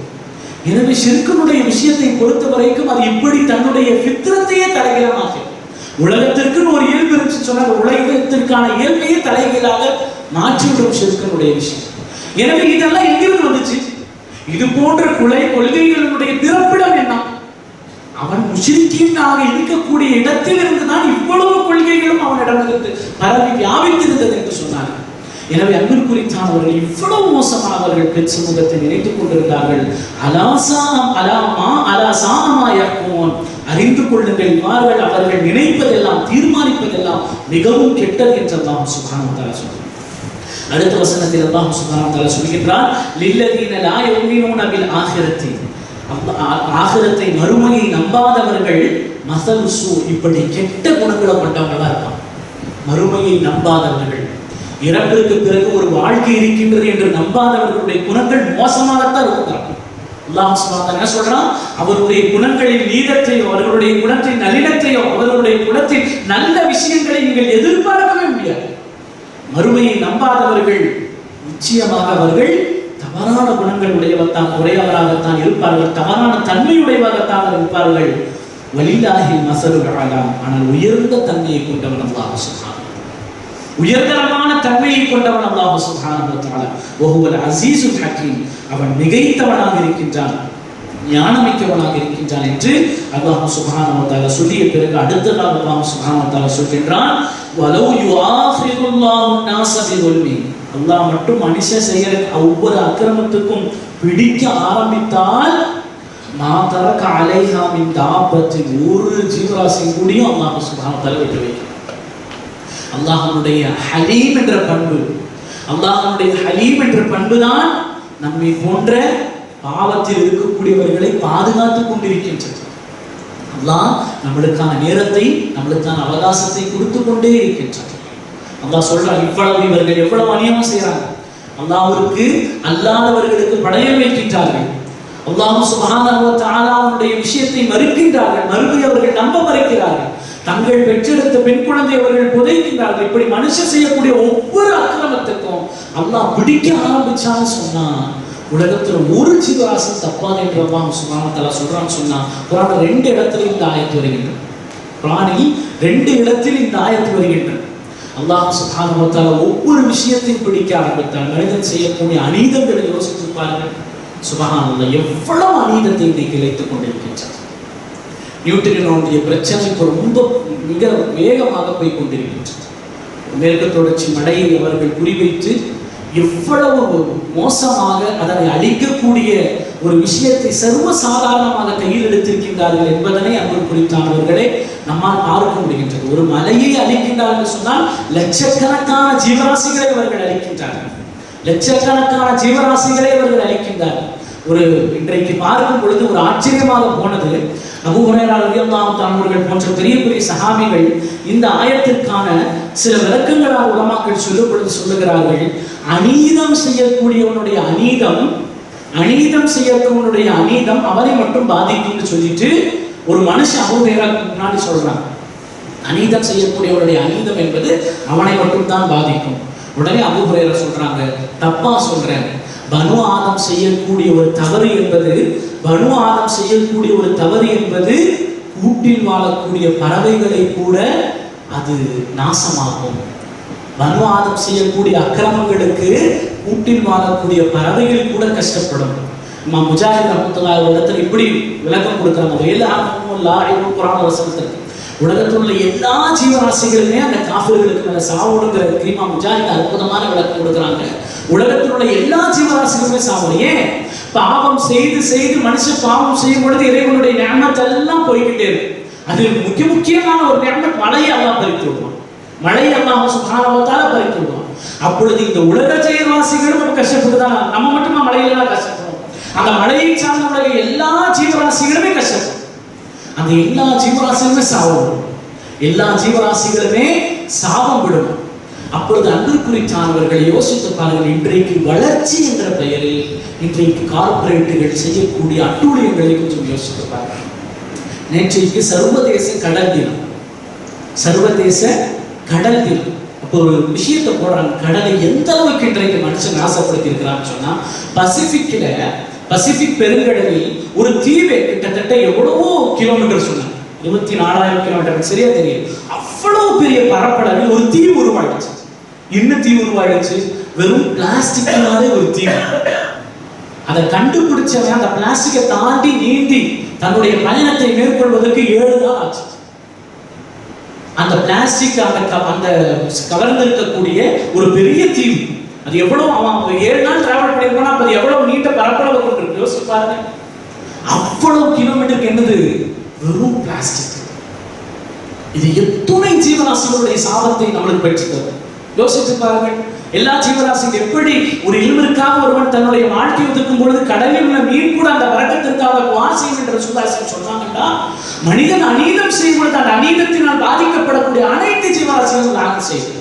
எனவே ஷிர்கினுடைய விஷயத்தை பொறுத்த வரைக்கும் அது இப்படி தன்னுடைய ஃபித்ரத்தையே தலைகீழாக, உலகத்திற்குன்னு ஒரு இயல்பு இருந்துச்சு சொன்னா உலகத்திற்கான இயல்பையே தலைகீழாக மாற்றிவிடும் ஷிர்கினுடைய விஷயம். எனவே இதெல்லாம் எங்கிருந்து வந்துச்சு? இது போன்ற கொள்கைகளுடைய பிறப்பிடம் என்ன? அவன் முஷ்ரிக்கீனாக இருக்கக்கூடிய இடத்தில் இருந்துதான் இவ்வளவு கொள்கைகளும் அவனிடமிருந்து பரவி வியாபித்திருந்தது என்று சொன்னார்கள். எனவே அன்பிற்குரித்தானவர்கள் இவ்வளவு மோசமானவர்கள் பெண் சமூகத்தை நினைத்துக் கொண்டிருந்தார்கள். அறிந்து கொள்ளுங்கள், இவ்வாறு அவர்கள் நினைப்பதெல்லாம் தீர்மானிப்பதெல்லாம் மிகவும் கெட்டது என்று அல்லாஹ் சுப்ஹானஹு வ தஆலா சொல்கிறார். அடுத்த வசனத்தில் அல்லாஹ் சுப்ஹானஹு வ தஆலா சொல்கிறார், லில்லதீன லா யுமினூன பில் ஆখিরাতি, ஆখিরাத்தை மறுமையை நம்பாதவர்கள் மஸலு ஸூ, இப்படி கெட்ட குணங்களை கொண்டவங்களா இருப்பாங்க. மறுமையை நம்பாதவர்கள், இறப்பிற்கு பிறகு ஒரு வாழ்க்கை இருக்கின்றது என்று நம்பாதவர்களுடைய குணங்கள் மோசமாகத்தான் இருக்கிறார்கள். அல்லாஹ் சுப்ஹானஹு வ தஆலா சொல்றான், அவருடைய குணங்களின் நீதத்தையோ அவர்களுடைய குணத்தின் நளினத்தையோ அவர்களுடைய குணத்தின் நல்ல விஷயங்களை நீங்கள் எதிர்பார்க்கவே முடியாது. மறுமையை நம்பாதவர்கள் நிச்சயமாக அவர்கள் தவறான குணங்கள் உடையவராகத்தான் இருப்பார்கள், தவறான தன்மையுடையவராகத்தான் இருப்பார்கள். வலில்லாஹி மஸலுல் அலா, ஆனால் உயர்ந்த தன்மையை கொண்டவன் அல்லாஹ் சுப்ஹானஹு, உயர்தரமான தன்மையை கொண்டவன் அல்லாஹ் சுப்ஹானஹு வ தஆலா. வஹுவல் அஸீஸுல் ஹக்கீம், அவன் மிகைத்தவனாக இருக்கின்றான், ஞானமிக்கவனாக இருக்கின்றான் என்று அல்லாஹ் சுப்ஹானஹு வ தஆலா சொல்லிய பிறகு அடுத்த நாள் அல்லாஹ் சுப்ஹானஹு வ தஆலா சொல்கின்றான், வலௌ யுஆஃபிருல்லாஹு நாஸ பிதுல்மி, அல்லாஹ் மட்டும் மனுஷன் செய்கிற ஒவ்வொரு அக்கிரமத்துக்கும் பிடிக்க ஆரம்பித்தால் மா தரக அலைஹா மின் தாபத்தி, ஒரு ஜீவராசி கூடியும் அல்லாஹ் சுப்ஹானஹு வ தஆலா விட்டு வைக்கிறான். அல்லாஹ்வுடைய ஹலீம் என்ற பண்பு, அல்லாஹ்வுடைய ஹலீம் என்ற பண்பு தான் நம்மை போன்ற பாவத்தில் இருக்கக்கூடியவர்களை பாதுகாத்துக் கொண்டிருக்கின்றது. அல்லாஹ் நம்மளுக்கான நேரத்தை, நம்மளுக்கான அவகாசத்தை கொடுத்து கொண்டே இருக்கின்றது. அல்லாஹ் சொல்றான், இவ்வளவு இவர்கள் எவ்வளவு அநியாயம் செய்யறாங்க, அல்லாஹ்வுக்கு அல்லாதவர்களுக்கு படையல் வைக்கின்றார்கள், அல்லாஹ் சுப்ஹானஹு வ தஆலாவுடைய விஷயத்தை மறுக்கின்றார்கள், மறுபடி அவர்கள் நம்ப மறுக்கிறார்கள், தங்கள் பெற்றெடுத்த பெண் குழந்தை அவர்கள் புதைக்கின்றார்கள். இப்படி மனுஷன் செய்யக்கூடிய ஒவ்வொரு அக்கிரமத்துக்கும் அல்லாஹ் பிடிக்க ஆரம்பிச்சான்னு சொன்னா உலகத்துல ஒரு ஜீவராசி தப்பாது என்று அல்லாஹ் சுப்ஹானஹு வ தஆலா சொல்றான்னு சொன்னா குர்ஆன்ல 2 இடத்துல இந்த ஆயத்து வருகின்றது. குர்ஆனில் 2 இடத்தில் இந்த ஆயத்து வருகின்றது. அல்லாஹ் சுப்ஹானஹு வ தஆலா ஒவ்வொரு விஷயத்தையும் பிடிக்க ஆரம்பித்தால் மனிதன் செய்யக்கூடிய அநீதங்களை யோசித்து பாருங்கள். சுப்ஹானல்லாஹ், எவ்வளவு அநீதத்தை இன்றைக்கு இழைத்துக் கொண்டிருக்கின்றது. நியூட்ரினோடைய பிரச்சனை இப்போ ரொம்ப மிக வேகமாக போய் கொண்டிருக்கின்றது. மேற்கு தொடர்ச்சி மலையை அவர்கள் குறிவைத்து எவ்வளவு மோசமாக அதனை அழிக்கக்கூடிய ஒரு விஷயத்தை சர்வசாதாரணமாக கையில் எடுத்திருக்கின்றார்கள் என்பதனை அன்பு குறித்தானவர்களே நம்மால் பார்க்க முடிகின்றது. ஒரு மலையை அழிக்கின்றார்கள் சொன்னால் லட்சக்கணக்கான ஜீவராசிகளை அவர்கள் அழிக்கின்றார்கள், லட்சக்கணக்கான ஜீவராசிகளை அவர்கள் அழிக்கின்றார்கள். ஒரு இன்றைக்கு பார்க்கும் பொழுது ஒரு ஆச்சரியமாக போனது, அபூ ஹுரைரா ரலியல்லாஹு தஆலா அவர்கள் போன்ற பெரிய பெரிய சஹாபிகள் இந்த ஆயத்திற்கான சில விளக்கங்களாக உலமாக்கள் சொல்லுகிறார்கள். அநீதம் செய்யக்கூடியவனுடைய அநீதம் அவரை மட்டும் பாதிக்கும்னு சொல்லிட்டு ஒரு மனுஷன் அபூ ஹுரைராவுக்கு முன்னாடி சொல்றாங்க, அநீதம் செய்யக்கூடியவனுடைய அநீதம் என்பது அவனை மட்டும் தான் பாதிக்கும். உடனே அபூ ஹுரைரா சொல்றாங்க, தப்பா சொல்றேன், பனு ஆதம் செய்யக்கூடிய ஒரு தவறு என்பது கூட்டில் வாழக்கூடிய பறவைகளை கூட அது நாசமாகும். பனு ஆதம் செய்யக்கூடிய அக்கிரமங்களுக்கு கூட்டில் வாழக்கூடிய பறவைகள் கூட கஷ்டப்படும். இமாம் முஜாஹித் ரஹ்மத்துல்லாஹி இடத்துல இப்படி விளக்கம் கொடுக்குறாங்க. குர்ஆன் வசனத்திற்கு உலகத்தில் உள்ள எல்லா ஜீவராசிகளுமே அந்த காஃபிர்களுக்கு மேல சாவோடுங்கிற இமாம் முஜாஹித் அற்புதமான விளக்கம் கொடுக்குறாங்க. உலகத்தில் உள்ள எல்லா ஜீவராசிகளுமே சாவணும். ஏன்? பாவம் செய்து செய்து மனுஷன் பாவம் செய்யும் பொழுது இறைவனுடைய நிஅமத் எல்லாம் போய்கிட்டே இருக்கு. அது முக்கியமான ஒரு நிஅமத், மழையை அல்லாஹ் பறித்து விடுவான், மழையை அல்லாஹ் சுப்ஹானஹு வ தஆலா பறித்து விடுவான். அப்பொழுது இந்த உலக ஜீவராசிகளும் நம்ம கஷ்டப்பட்டுதான், நம்ம மட்டுமா மழையில கஷ்டப்படும், அந்த மழையை சார்ந்த உலக எல்லா ஜீவராசிகளுமே கஷ்டப்படும். அந்த எல்லா ஜீவராசிகளுமே சாவம், எல்லா ஜீவராசிகளுமே சாபம் விடும். அப்பொழுது அன்பிற்குரித்தானவர்களை யோசித்து பாருங்கள், இன்றைக்கு வளர்ச்சி என்ற பெயரில் இன்றைக்கு கார்ப்பரேட்டுகள் செய்யக்கூடிய அட்டூழியங்களை கொஞ்சம் யோசித்து பாருங்கள். நேற்றைக்கு சர்வதேச கடல் தினம், அப்போ ஒரு விஷயத்தை போடுறாங்க, கடலை எந்த அளவுக்கு இன்றைக்கு மனுஷன் நாசப்படுத்தி இருக்கிறான்னு சொன்னா, பசிபிக் பெருங்கடலில் ஒரு தீவை கிட்டத்தட்ட எவ்வளவோ கிலோமீட்டர் சொன்னாங்க, 24,000 கிலோமீட்டர் சரியா தெரியும், அவ்வளவு பெரிய பரப்பளவில் ஒரு தீவு உருவாயிடுச்சு. என்ன தீவு உருவாயிடுச்சு? வெறும் பிளாஸ்டிக்னாலே ஒரு தீவு. அதை கண்டுபிடிச்சவன் அந்த பிளாஸ்டிக்கை தாண்டி நீந்தி தன்னுடைய பயணத்தை மேற்கொள்வதற்கு 7 நாள் ஆச்சு. அந்த பிளாஸ்டிக் அந்த கவர்ந்து இருக்கக்கூடிய ஒரு பெரிய தீவு, அது எவ்வளவு அவன் 7 நாள் டிராவல் பண்ணிருக்கானா, அது எவ்வளவு நீண்ட பரப்பளவு கொண்டிருக்கு யோசிச்சு பாருங்க. அவ்வளவு கிலோமீட்டருக்கு என்னது? வெறும் பிளாஸ்டிக். இது எத்துணை ஜீவராசிகளுடைய சாபத்தை நம்மளுக்கு பெற்றுத்தரும். யோசிச்சு பாருங்க. எல்லா ஜீவராசிகள் எப்படி ஒரு இல்மிற்காக ஒருவன் தன்னுடைய வாழ்க்கை ஒதுக்கும் பொழுது கடலில் உள்ள மீன் கூட அந்த வரக்கத்திற்காக வாசியம் என்ற சுதாசன் சொன்னாங்கன்னா, மனிதன் அநீதம் செய்யும் பொழுது அந்த அநீதத்தினால் பாதிக்கப்படக்கூடிய அனைத்து ஜீவராசிகளும் நாங்கள் செய்யும்.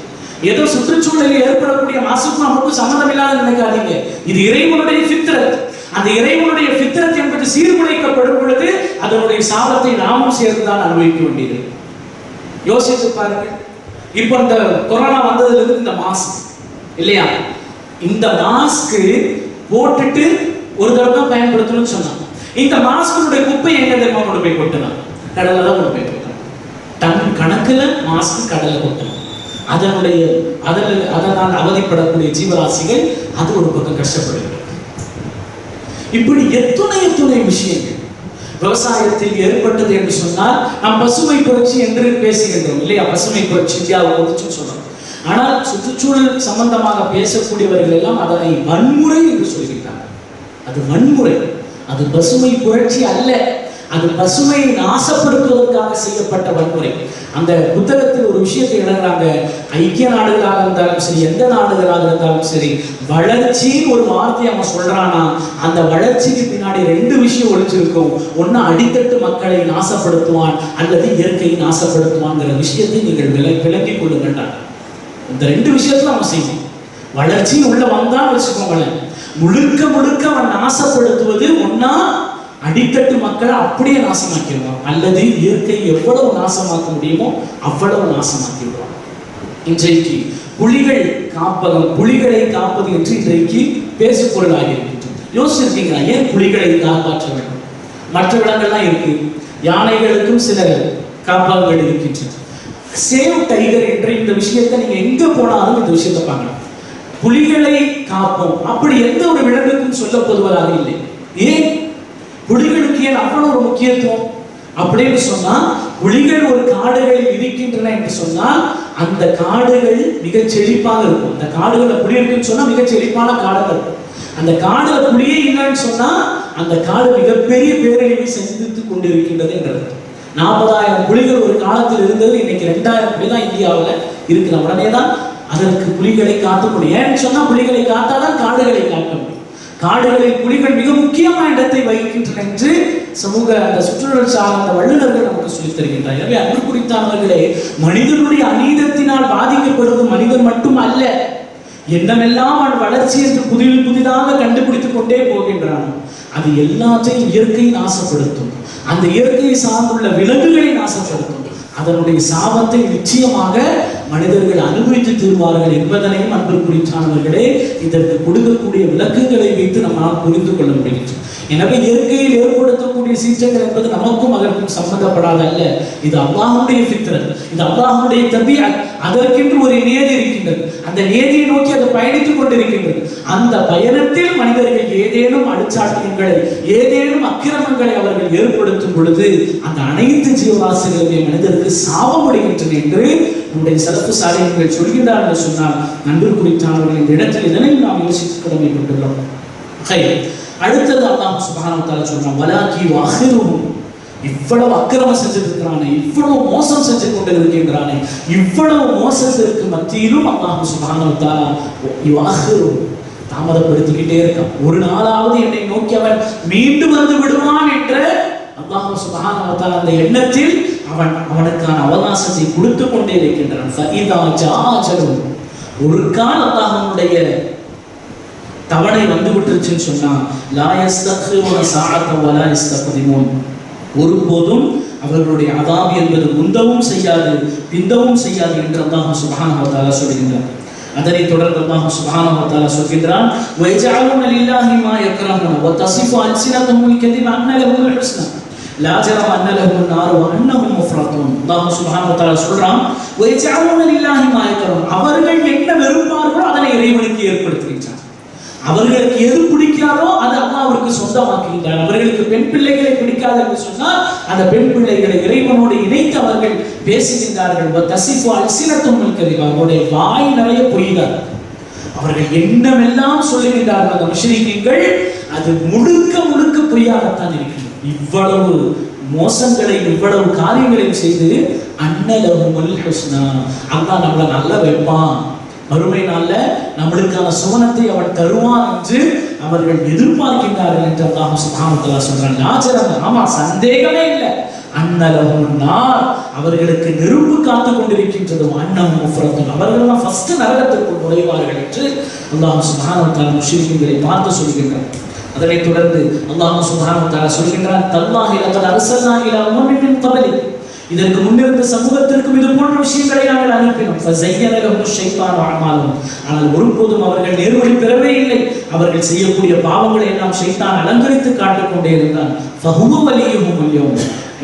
ஏதோ சுற்றுச்சூழலில் ஏற்படக்கூடிய மாசுக்கு நமக்கு சம்மந்தம் இல்லாத நினைக்காதீங்க. இது இறைவனுடைய ஃபித்ரத். அந்த இறைவனுடைய ஃபித்ரத் என்பது சீர்குலைக்கப்படும் பொழுது அதனுடைய சாபத்தை நாமும் சேர்ந்துதான் அனுபவிக்க வேண்டியது. யோசித்து பாருங்க. இப்போ இந்த கொரோனா வந்ததுல இருந்து இந்த மாஸ்க் இல்லையா, இந்த மாஸ்க் போட்டுட்டு ஒரு தடவை தான் பயன்படுத்தணும்னு சொன்னாங்க. இந்த மாஸ்கனுடைய குப்பை எங்க தெரியுமா கொண்டு போய் கொட்டணும்? கடல்ல தான் கொண்டு போய் கொட்டணும். டன் கணக்குல மாஸ்க் கடல்ல கொட்டணும். அதனால் அவதிப்படக்கூடிய ஜீவராசிகள் அது ஒரு பக்கம் கஷ்டப்படுகிறது. இப்படி எத்துணை விஷயங்கள் விவசாயத்தில் ஏற்பட்டது என்று சொன்னால் நாம் பசுமை புரட்சி என்று பேசுகின்றோம் இல்லையா? பசுமை புரட்சி இந்தியாவை குறித்து சொல்றோம். ஆனால் சுற்றுச்சூழல் சம்பந்தமாக பேசக்கூடியவர்கள் எல்லாம் அதனை வன்முறை என்று சொல்கிறார்கள். அது வன்முறை, அது பசுமை புரட்சி அல்ல. அது பசுமையை நாசப்படுத்துவதற்காக செய்யப்பட்ட வன்முறை. அந்த புத்தகத்தில் ஒரு விஷயத்தை எழுதுறாங்க, ஐக்கிய நாடுகளாக இருந்தாலும் சரி, எந்த நாடுகளாக இருந்தாலும் சரி, வளர்ச்சின்னு ஒரு வார்த்தையை அவன் சொல்றானா, அந்த வளர்ச்சிக்கு பின்னாடி 2 விஷயம் ஒளிஞ்சிருக்கும். ஒன்னு அடித்தட்டு மக்களை நாசப்படுத்துவான், அல்லது இயற்கையை நாசப்படுத்துவான்ங்கிற விஷயத்தை நீங்கள் விளங்கிக் கொள்ளுங்கள். இந்த 2 விஷயத்துல அவன் செய்வான். வளர்ச்சி உள்ள வந்தான் வச்சுக்கோங்களேன், முழுக்க அவன் நாசப்படுத்துவது ஒன்னா அடித்தட்டு மக்களை அப்படியே நாசமாக்கிடுவான், அல்லது இயற்கை எவ்வளவு நாசமாக்க முடியுமோ அவ்வளவு நாசமாக்கி விடுவான். இன்றைக்கு புலிகள் காப்பகம், புலிகளை காப்பது என்று இன்றைக்கு பேசு பொருளாக இருக்கின்றது. யோசிச்சிருக்கீங்களா? ஏன் புலிகளை காப்பாற்ற வேண்டும்? மற்ற விலங்கெல்லாம் இருக்கு, யானைகளுக்கும் சில காப்பகங்கள் இருக்கின்றன. சேவ் டைகர் என்ற இந்த விஷயத்தை நீங்க எங்க போனாலும் இந்த விஷயத்தை பார்க்கலாம். புலிகளை காப்போம் அப்படி எந்த ஒரு விலங்குக்கும் சொல்ல போதுவதாக இல்லை. ஏன் புலிகளுக்கு ஏன் அவ்வளவு ஒரு முக்கியத்துவம் அப்படின்னு சொன்னா, புலிகள் ஒரு காடுகளில் இருக்கின்றன என்று சொன்னால் அந்த காடுகள் மிக செழிப்பாக இருக்கும். அந்த காடுகள் அப்படி இருக்குன்னு சொன்னா மிக செழிப்பான காடுகள் இருக்கும். அந்த காடுல புலியே இல்லைன்னு சொன்னா அந்த காடு மிகப்பெரிய பேரழிவை சந்தித்துக் கொண்டிருக்கின்றது என்றது. 40,000 புலிகள் ஒரு காலத்தில் இருந்தது, இன்னைக்கு 2,000 புலி தான் இந்தியாவில் இருக்கிற. உடனே தான் அதற்கு புலிகளை காக்க முடியும். ஏன்னு சொன்னா புலிகளை காத்தாதான் காடுகளை காக்க முடியும். காடுகளில் புலிகள் மிக முக்கியமான இடத்தை வகிக்கின்றன என்று சமூக அந்த சுற்றுச்சூழல் சார்ந்த வல்லுநர்கள் நமக்கு சொல்லித் தருகின்றனர். எனவே அன்பு குறித்தானவர்களே, மனிதனுடைய அநீதத்தினால் பாதிக்கப்படுவது மனிதன் மட்டும் அல்ல, என்னமெல்லாம் அவன் வளர்ச்சி என்று புதிதாக கண்டுபிடித்துக் கொண்டே போகின்றான். அது எல்லாத்தையும் இயற்கை நாசப்படுத்தும். அந்த இயற்கையை சார்ந்துள்ள விலங்குகளை நாசப்படுத்தும். அதனுடைய சாபத்தை நிச்சயமாக மனிதர்கள் அனுபவித்து தீர்வார்கள் என்பதனையும் அன்பு குறித்தானவர்களே இதற்கு கொடுக்கக்கூடிய விளக்கங்களை வைத்து நம்மால் புரிந்து கொள்ள முடியும். எனவே இயற்கையில் ஏற்படுத்தக்கூடிய சீற்றங்கள் என்பது நமக்கும் அதற்கும் சம்பந்தப்படாத அல்ல. இது அல்லாஹ்வுடைய ஃபித்ரத், இது அல்லாஹ்வுடைய தபீஅத். அதற்கென்று ஒரு நியதி இருக்கின்றது. அந்த நியதியை நோக்கி அது பயணித்துக் கொண்டிருக்கின்றது. அந்த பயணத்தில் மனிதர்கள் ஏதேனும் அடிச்சாட்டியங்களை, ஏதேனும் அக்கிரமங்களை அவர்கள் ஏற்படுத்தும் பொழுது அந்த அனைத்து ஜீவராசிகளுமே மனிதருக்கு சாபம் அடைகின்றன என்று நம்முடைய சலஃபு சாலிஹீன்கள் சொல்கின்றார் என்று சொன்னால் நன்கு குறித்தானவர்கள் இந்த இடத்தில் இதனையும் நாம் யோசித்து கடமைப்பட்டுள்ளோம். அடுத்தது அல்லாஹ் சுப்ஹானஹு வ தஆலா சொல்றான், வலாகி வஅஹிருஹும், இவ்வளவு அக்கிரமம் செஞ்சிருக்கிறானே, இவ்வளவு மோசம் செஞ்சு கொண்டு இருக்கின்றானே, இவ்வளவு மோசத்திற்கு மத்தியிலும் அல்லாஹ் சுப்ஹானஹு வ தஆலா வஅஹிருஹும், தாமதப்படுத்திக்கிட்டே இருக்கான். ஒரு நாளாவது என்னை நோக்கி அவன் மீண்டும் வந்து விடுவான் என்ற அல்லாஹ் சுப்ஹானஹு வ தஆலா அந்த எண்ணத்தில் அவனுக்கான அவகாசத்தை கொடுத்து கொண்டே இருக்கின்றான். ஃபஇதா ஜாஅஜலு, ஒரு கால் அல்லாஹ்வுடைய தவணை வந்து விட்டுருச்சுன்னு சொன்னா லா யஸ்தக்ஹிருன ஸாஅத வலா யஸ்தக்திமூன், ஒருபோதும் அவர்களுடைய அதாப் என்பது முந்தவும் செய்யாது பிந்தவும் செய்யாது என்று அல்லாஹ் சுப்ஹானஹு வ தஆலா சொல்கின்றார். அதனைத் தொடர்ந்து அல்லாஹ் சுப்ஹானஹு வ தஆலா சொல்கின்றான் வயஜஅலூன லில்லாஹி மா யக்ரஹூன வ தஸிஃபு அல்சினத்துஹுல் கதிப அன்ன லஹுல் ஹுஸ்னா லா ஜரம அன்ன லஹுன் நார் வ அன்னஹும் முஃப்ரத்தூன். அல்லாஹ் சுப்ஹானஹு வ தஆலா சொல்றான் வயஜஅலூன லில்லாஹி மா யக்ரஹூன், அவர்கள் என்ன வெறுப்பார்களோ அதனை இறைவனுக்கு ஏற்படுத்துகிறார். அவர்களுக்கு எது பிடிக்காதோ அது அல்லாஹ்வுக்கு சொந்தமாக்குகிறார். அவர்களுக்கு பெண் பிள்ளைகளை பிடிக்காது என்று சொன்னால் அந்த பெண் பிள்ளைகளை இறைவனோடு இணைத்து அவர்கள் பேசுகின்றார்கள். தஸிஃபு அல்சினத்துஹுல் கதிப, அவருடைய வாய் நிறைய பொய்தான். அவர்கள் என்னவெல்லாம் சொல்லுகின்றார்கள் அந்த முஷ்ரிக்கீன்கள், அது முழுக்க முழுக்க பொய்யாகத்தான் இருக்கிறது. இவ்வளவு மோசங்களையும் இவ்வளவு காரியங்களையும் செய்து அன்னலஹுல் ஹுஸ்னா, அல்லாஹ் நம்மளை நல்லா வைப்பான், மறுமை நாள்ல நம்மளுக்கான சுவனத்தை அவன் தருவான் என்று அவர்கள் எதிர்பார்க்கின்றார்கள் என்று அல்லாஹ் சுப்ஹானஹு வ தஆலா சொல்றான். லாஜரம, ஆமா சந்தேகமே இல்லை, அன்னலஹுன் நார், அவர்களுக்கு நெருப்பு காத்துக் கொண்டிருக்கின்றது, அன்னஹும் முஃப்ரத்தூன், அவர்கள் தான் ஃபர்ஸ்ட் நரகத்திற்குள் நுழைவார்கள் என்று அல்லாஹ் சுப்ஹானஹு வ தஆலா முஷ்ரிக்கீன்களை பார்த்து சொல்கின்றார். அதனைத் தொடர்ந்து அல்லாஹ் சுப்ஹானஹு வ தஆலா சொல்கின்றான் தல்லாஹி லகத் அர்ஸல்னா இலா உம்மமின் மின் கப்லிக், இதற்கு முன்னிருந்த சமூகத்திற்கும் இது போன்ற விஷயங்களை நாங்கள் அனுப்பினோம். ஃபஸய்யன லஹும் ஷைத்தானு அஅமாலஹும், ஆனால் ஒருபோதும் அவர்கள் நேர்வழி பெறவே இல்லை. அவர்கள் செய்யக்கூடிய பாவங்களை எல்லாம் ஷைத்தான் அலங்கரித்து காட்டிக் கொண்டே இருந்தான். ஃபஹுவ வலியுஹும் அல்யௌம்,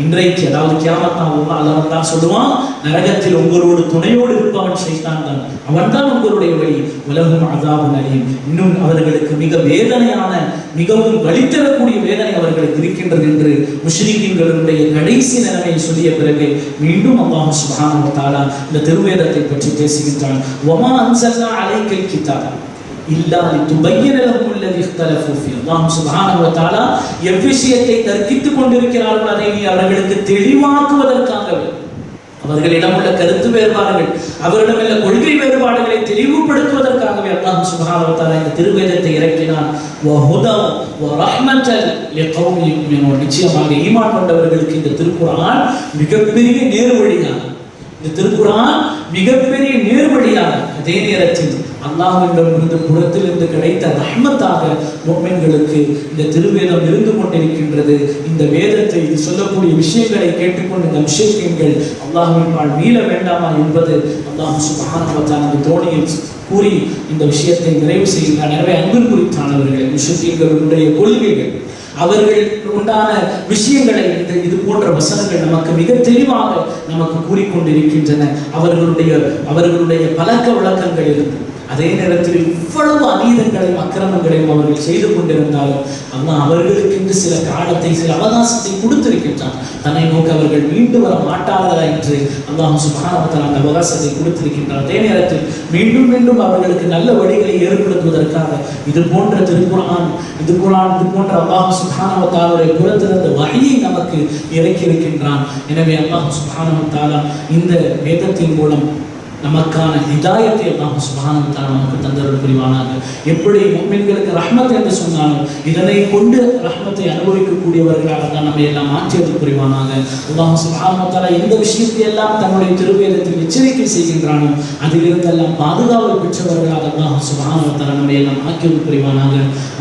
இன்றைக்கு அதாவது கியாமத் நாள் அல்லாஹ் தான் சொல்லுவான், நரகத்தில் உங்களோடு துணையோடு இருப்பவன் ஷைத்தான் தான், அவன் தான் உங்களுடைய வழி. உலகும் அஸாபுன் அலீம், இன்னும் அவர்களுக்கு மிக வேதனையான மிகவும் வலித்தரக்கூடிய வேதனை அவர்களுக்கு இருக்கின்றது என்று முஷ்ரிக்கீன்களுடைய கடைசி நிலைமையை சொல்லிய பிறகு மீண்டும் அல்லாஹ் சுப்ஹானஹு வ தஆலா இந்த திருவேதத்தை பற்றி பேசுகின்றான். வமா அன்ஸல்னா அலைக்கல் கிதாப இல்லா லிதுபய்யின லஹும் அல்லதி இக்தலஃபு ஃபீஹ். அல்லாஹ் சுப்ஹானஹு வ தஆலா எவ்விஷயத்தை தர்க்கித்துக் கொண்டிருக்கிறார்கள் அதை நீ அவர்களுக்கு தெளிவாக்குவதற்காகவே, அவர்களிடம் உள்ள கருத்து வேறுபாடுகள், அவர்களிடம் உள்ள கொள்கை வேறுபாடுகளை தெளிவுபடுத்துவதற்காகவே அல்லாஹ் சுப்ஹானஹு வ தஆலா இந்த திருவேதத்தை இறக்கினான். வஹுதா வரஹ்மத்தல் லிகௌமி யுமினூன், நிச்சயமாக ஈமான் கொண்டவர்களுக்கு இந்த திருக்குர்ஆன் மிகப்பெரிய நேர்வழியாக, இந்த திருக்குர்ஆன் மிகப்பெரிய நேர்வழியாக, அதே நேரத்தில் அல்லாஹ்விடமிருந்து புறத்திலிருந்து கிடைத்த ரஹ்மத்தாக முஃமின்களுக்கு இந்த திருவேதம் இருந்து கொண்டிருக்கின்றது. இந்த வேதத்தை இது சொல்லக்கூடிய விஷயங்களை கேட்டுக்கொண்டு இந்த முஷ்ரிக்கீன்கள் அல்லாஹ்வின் பால் மீள வேண்டாமா என்பது அல்லாஹ் சுப்ஹானஹு வ தஆலா அந்த தோணியில் கூறி இந்த விஷயத்தை நிறைவு செய்கிறார். எனவே அன்பிற்குரித்தானவர்களே, முஷ்ரிக்கீன்களுடைய கொள்கைகள், அவர்கள் உண்டான விஷயங்களை இது போன்ற வசனங்கள் நமக்கு மிக தெளிவாக நமக்கு கூறிக்கொண்டிருக்கின்றன. அவர்களுடைய பழக்க வழக்கங்கள் இருந்து அதே நேரத்தில் இவ்வளவு அநீதங்களையும் அக்கிரமங்களையும் அவர்கள் செய்து கொண்டிருந்தாலும் அல்லாஹ் அவர்களுக்கென்று சில காலத்தை, சில அவகாசத்தை கொடுத்திருக்கின்றான். தன்னை நோக்கி அவர்கள் மீண்டு வர மாட்டார்களா என்று அல்லாஹ் சுப்ஹானஹு வ தஆலா அந்த அவகாசத்தை கொடுத்திருக்கின்றார். அதே நேரத்தில் மீண்டும் மீண்டும் அவர்களுக்கு நல்ல வழிகளை ஏற்படுத்துவதற்காக இது போன்ற திருக்குர்ஆன், இது போன்ற அல்லாஹ் சுப்ஹானஹு வ தஆலாவுடைய புறத்திலிருந்து வஹீயை நமக்கு இறக்கி இருக்கின்றான். எனவே அல்லாஹ் சுப்ஹானஹு வ தஆலா இந்த வேதத்தின் மூலம் நமக்கான ஹிதாயத்தை அல்லாஹ் சுப்ஹானஹு வ தஆலா நமக்கு தந்தருள் புரிவானாக. எப்படி முஃமின்களுக்கு ரஹ்மத் என்று சொன்னாலும் இதனை கொண்டு ரஹ்மத்தை அனுபவிக்கக்கூடியவர்களாக தான் நம்மை எல்லாம் ஆட்சியது புரிவானாக. அல்லாஹ் சுப்ஹானஹு வ தஆலா எந்த விஷயத்தை எல்லாம் தன்னுடைய திருவேதத்தில் எச்சரிக்கை செய்கின்றானோ அதிலிருந்தெல்லாம் பாதுகாவல் பெற்றவர்களாக அல்லாஹ் சுப்ஹானஹு வ தஆலா நம்மை எல்லாம் ஆட்சியது புரிவானாக.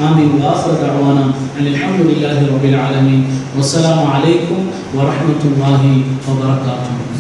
ஆமீன். வாஃபிரு தஅவானா அல்ஹம்துலில்லாஹி ரப்பில் ஆலமீன். வஸ்ஸலாமு அலைக்கும் வரஹ்மத்துல்லாஹி வபரகாத்துஹு.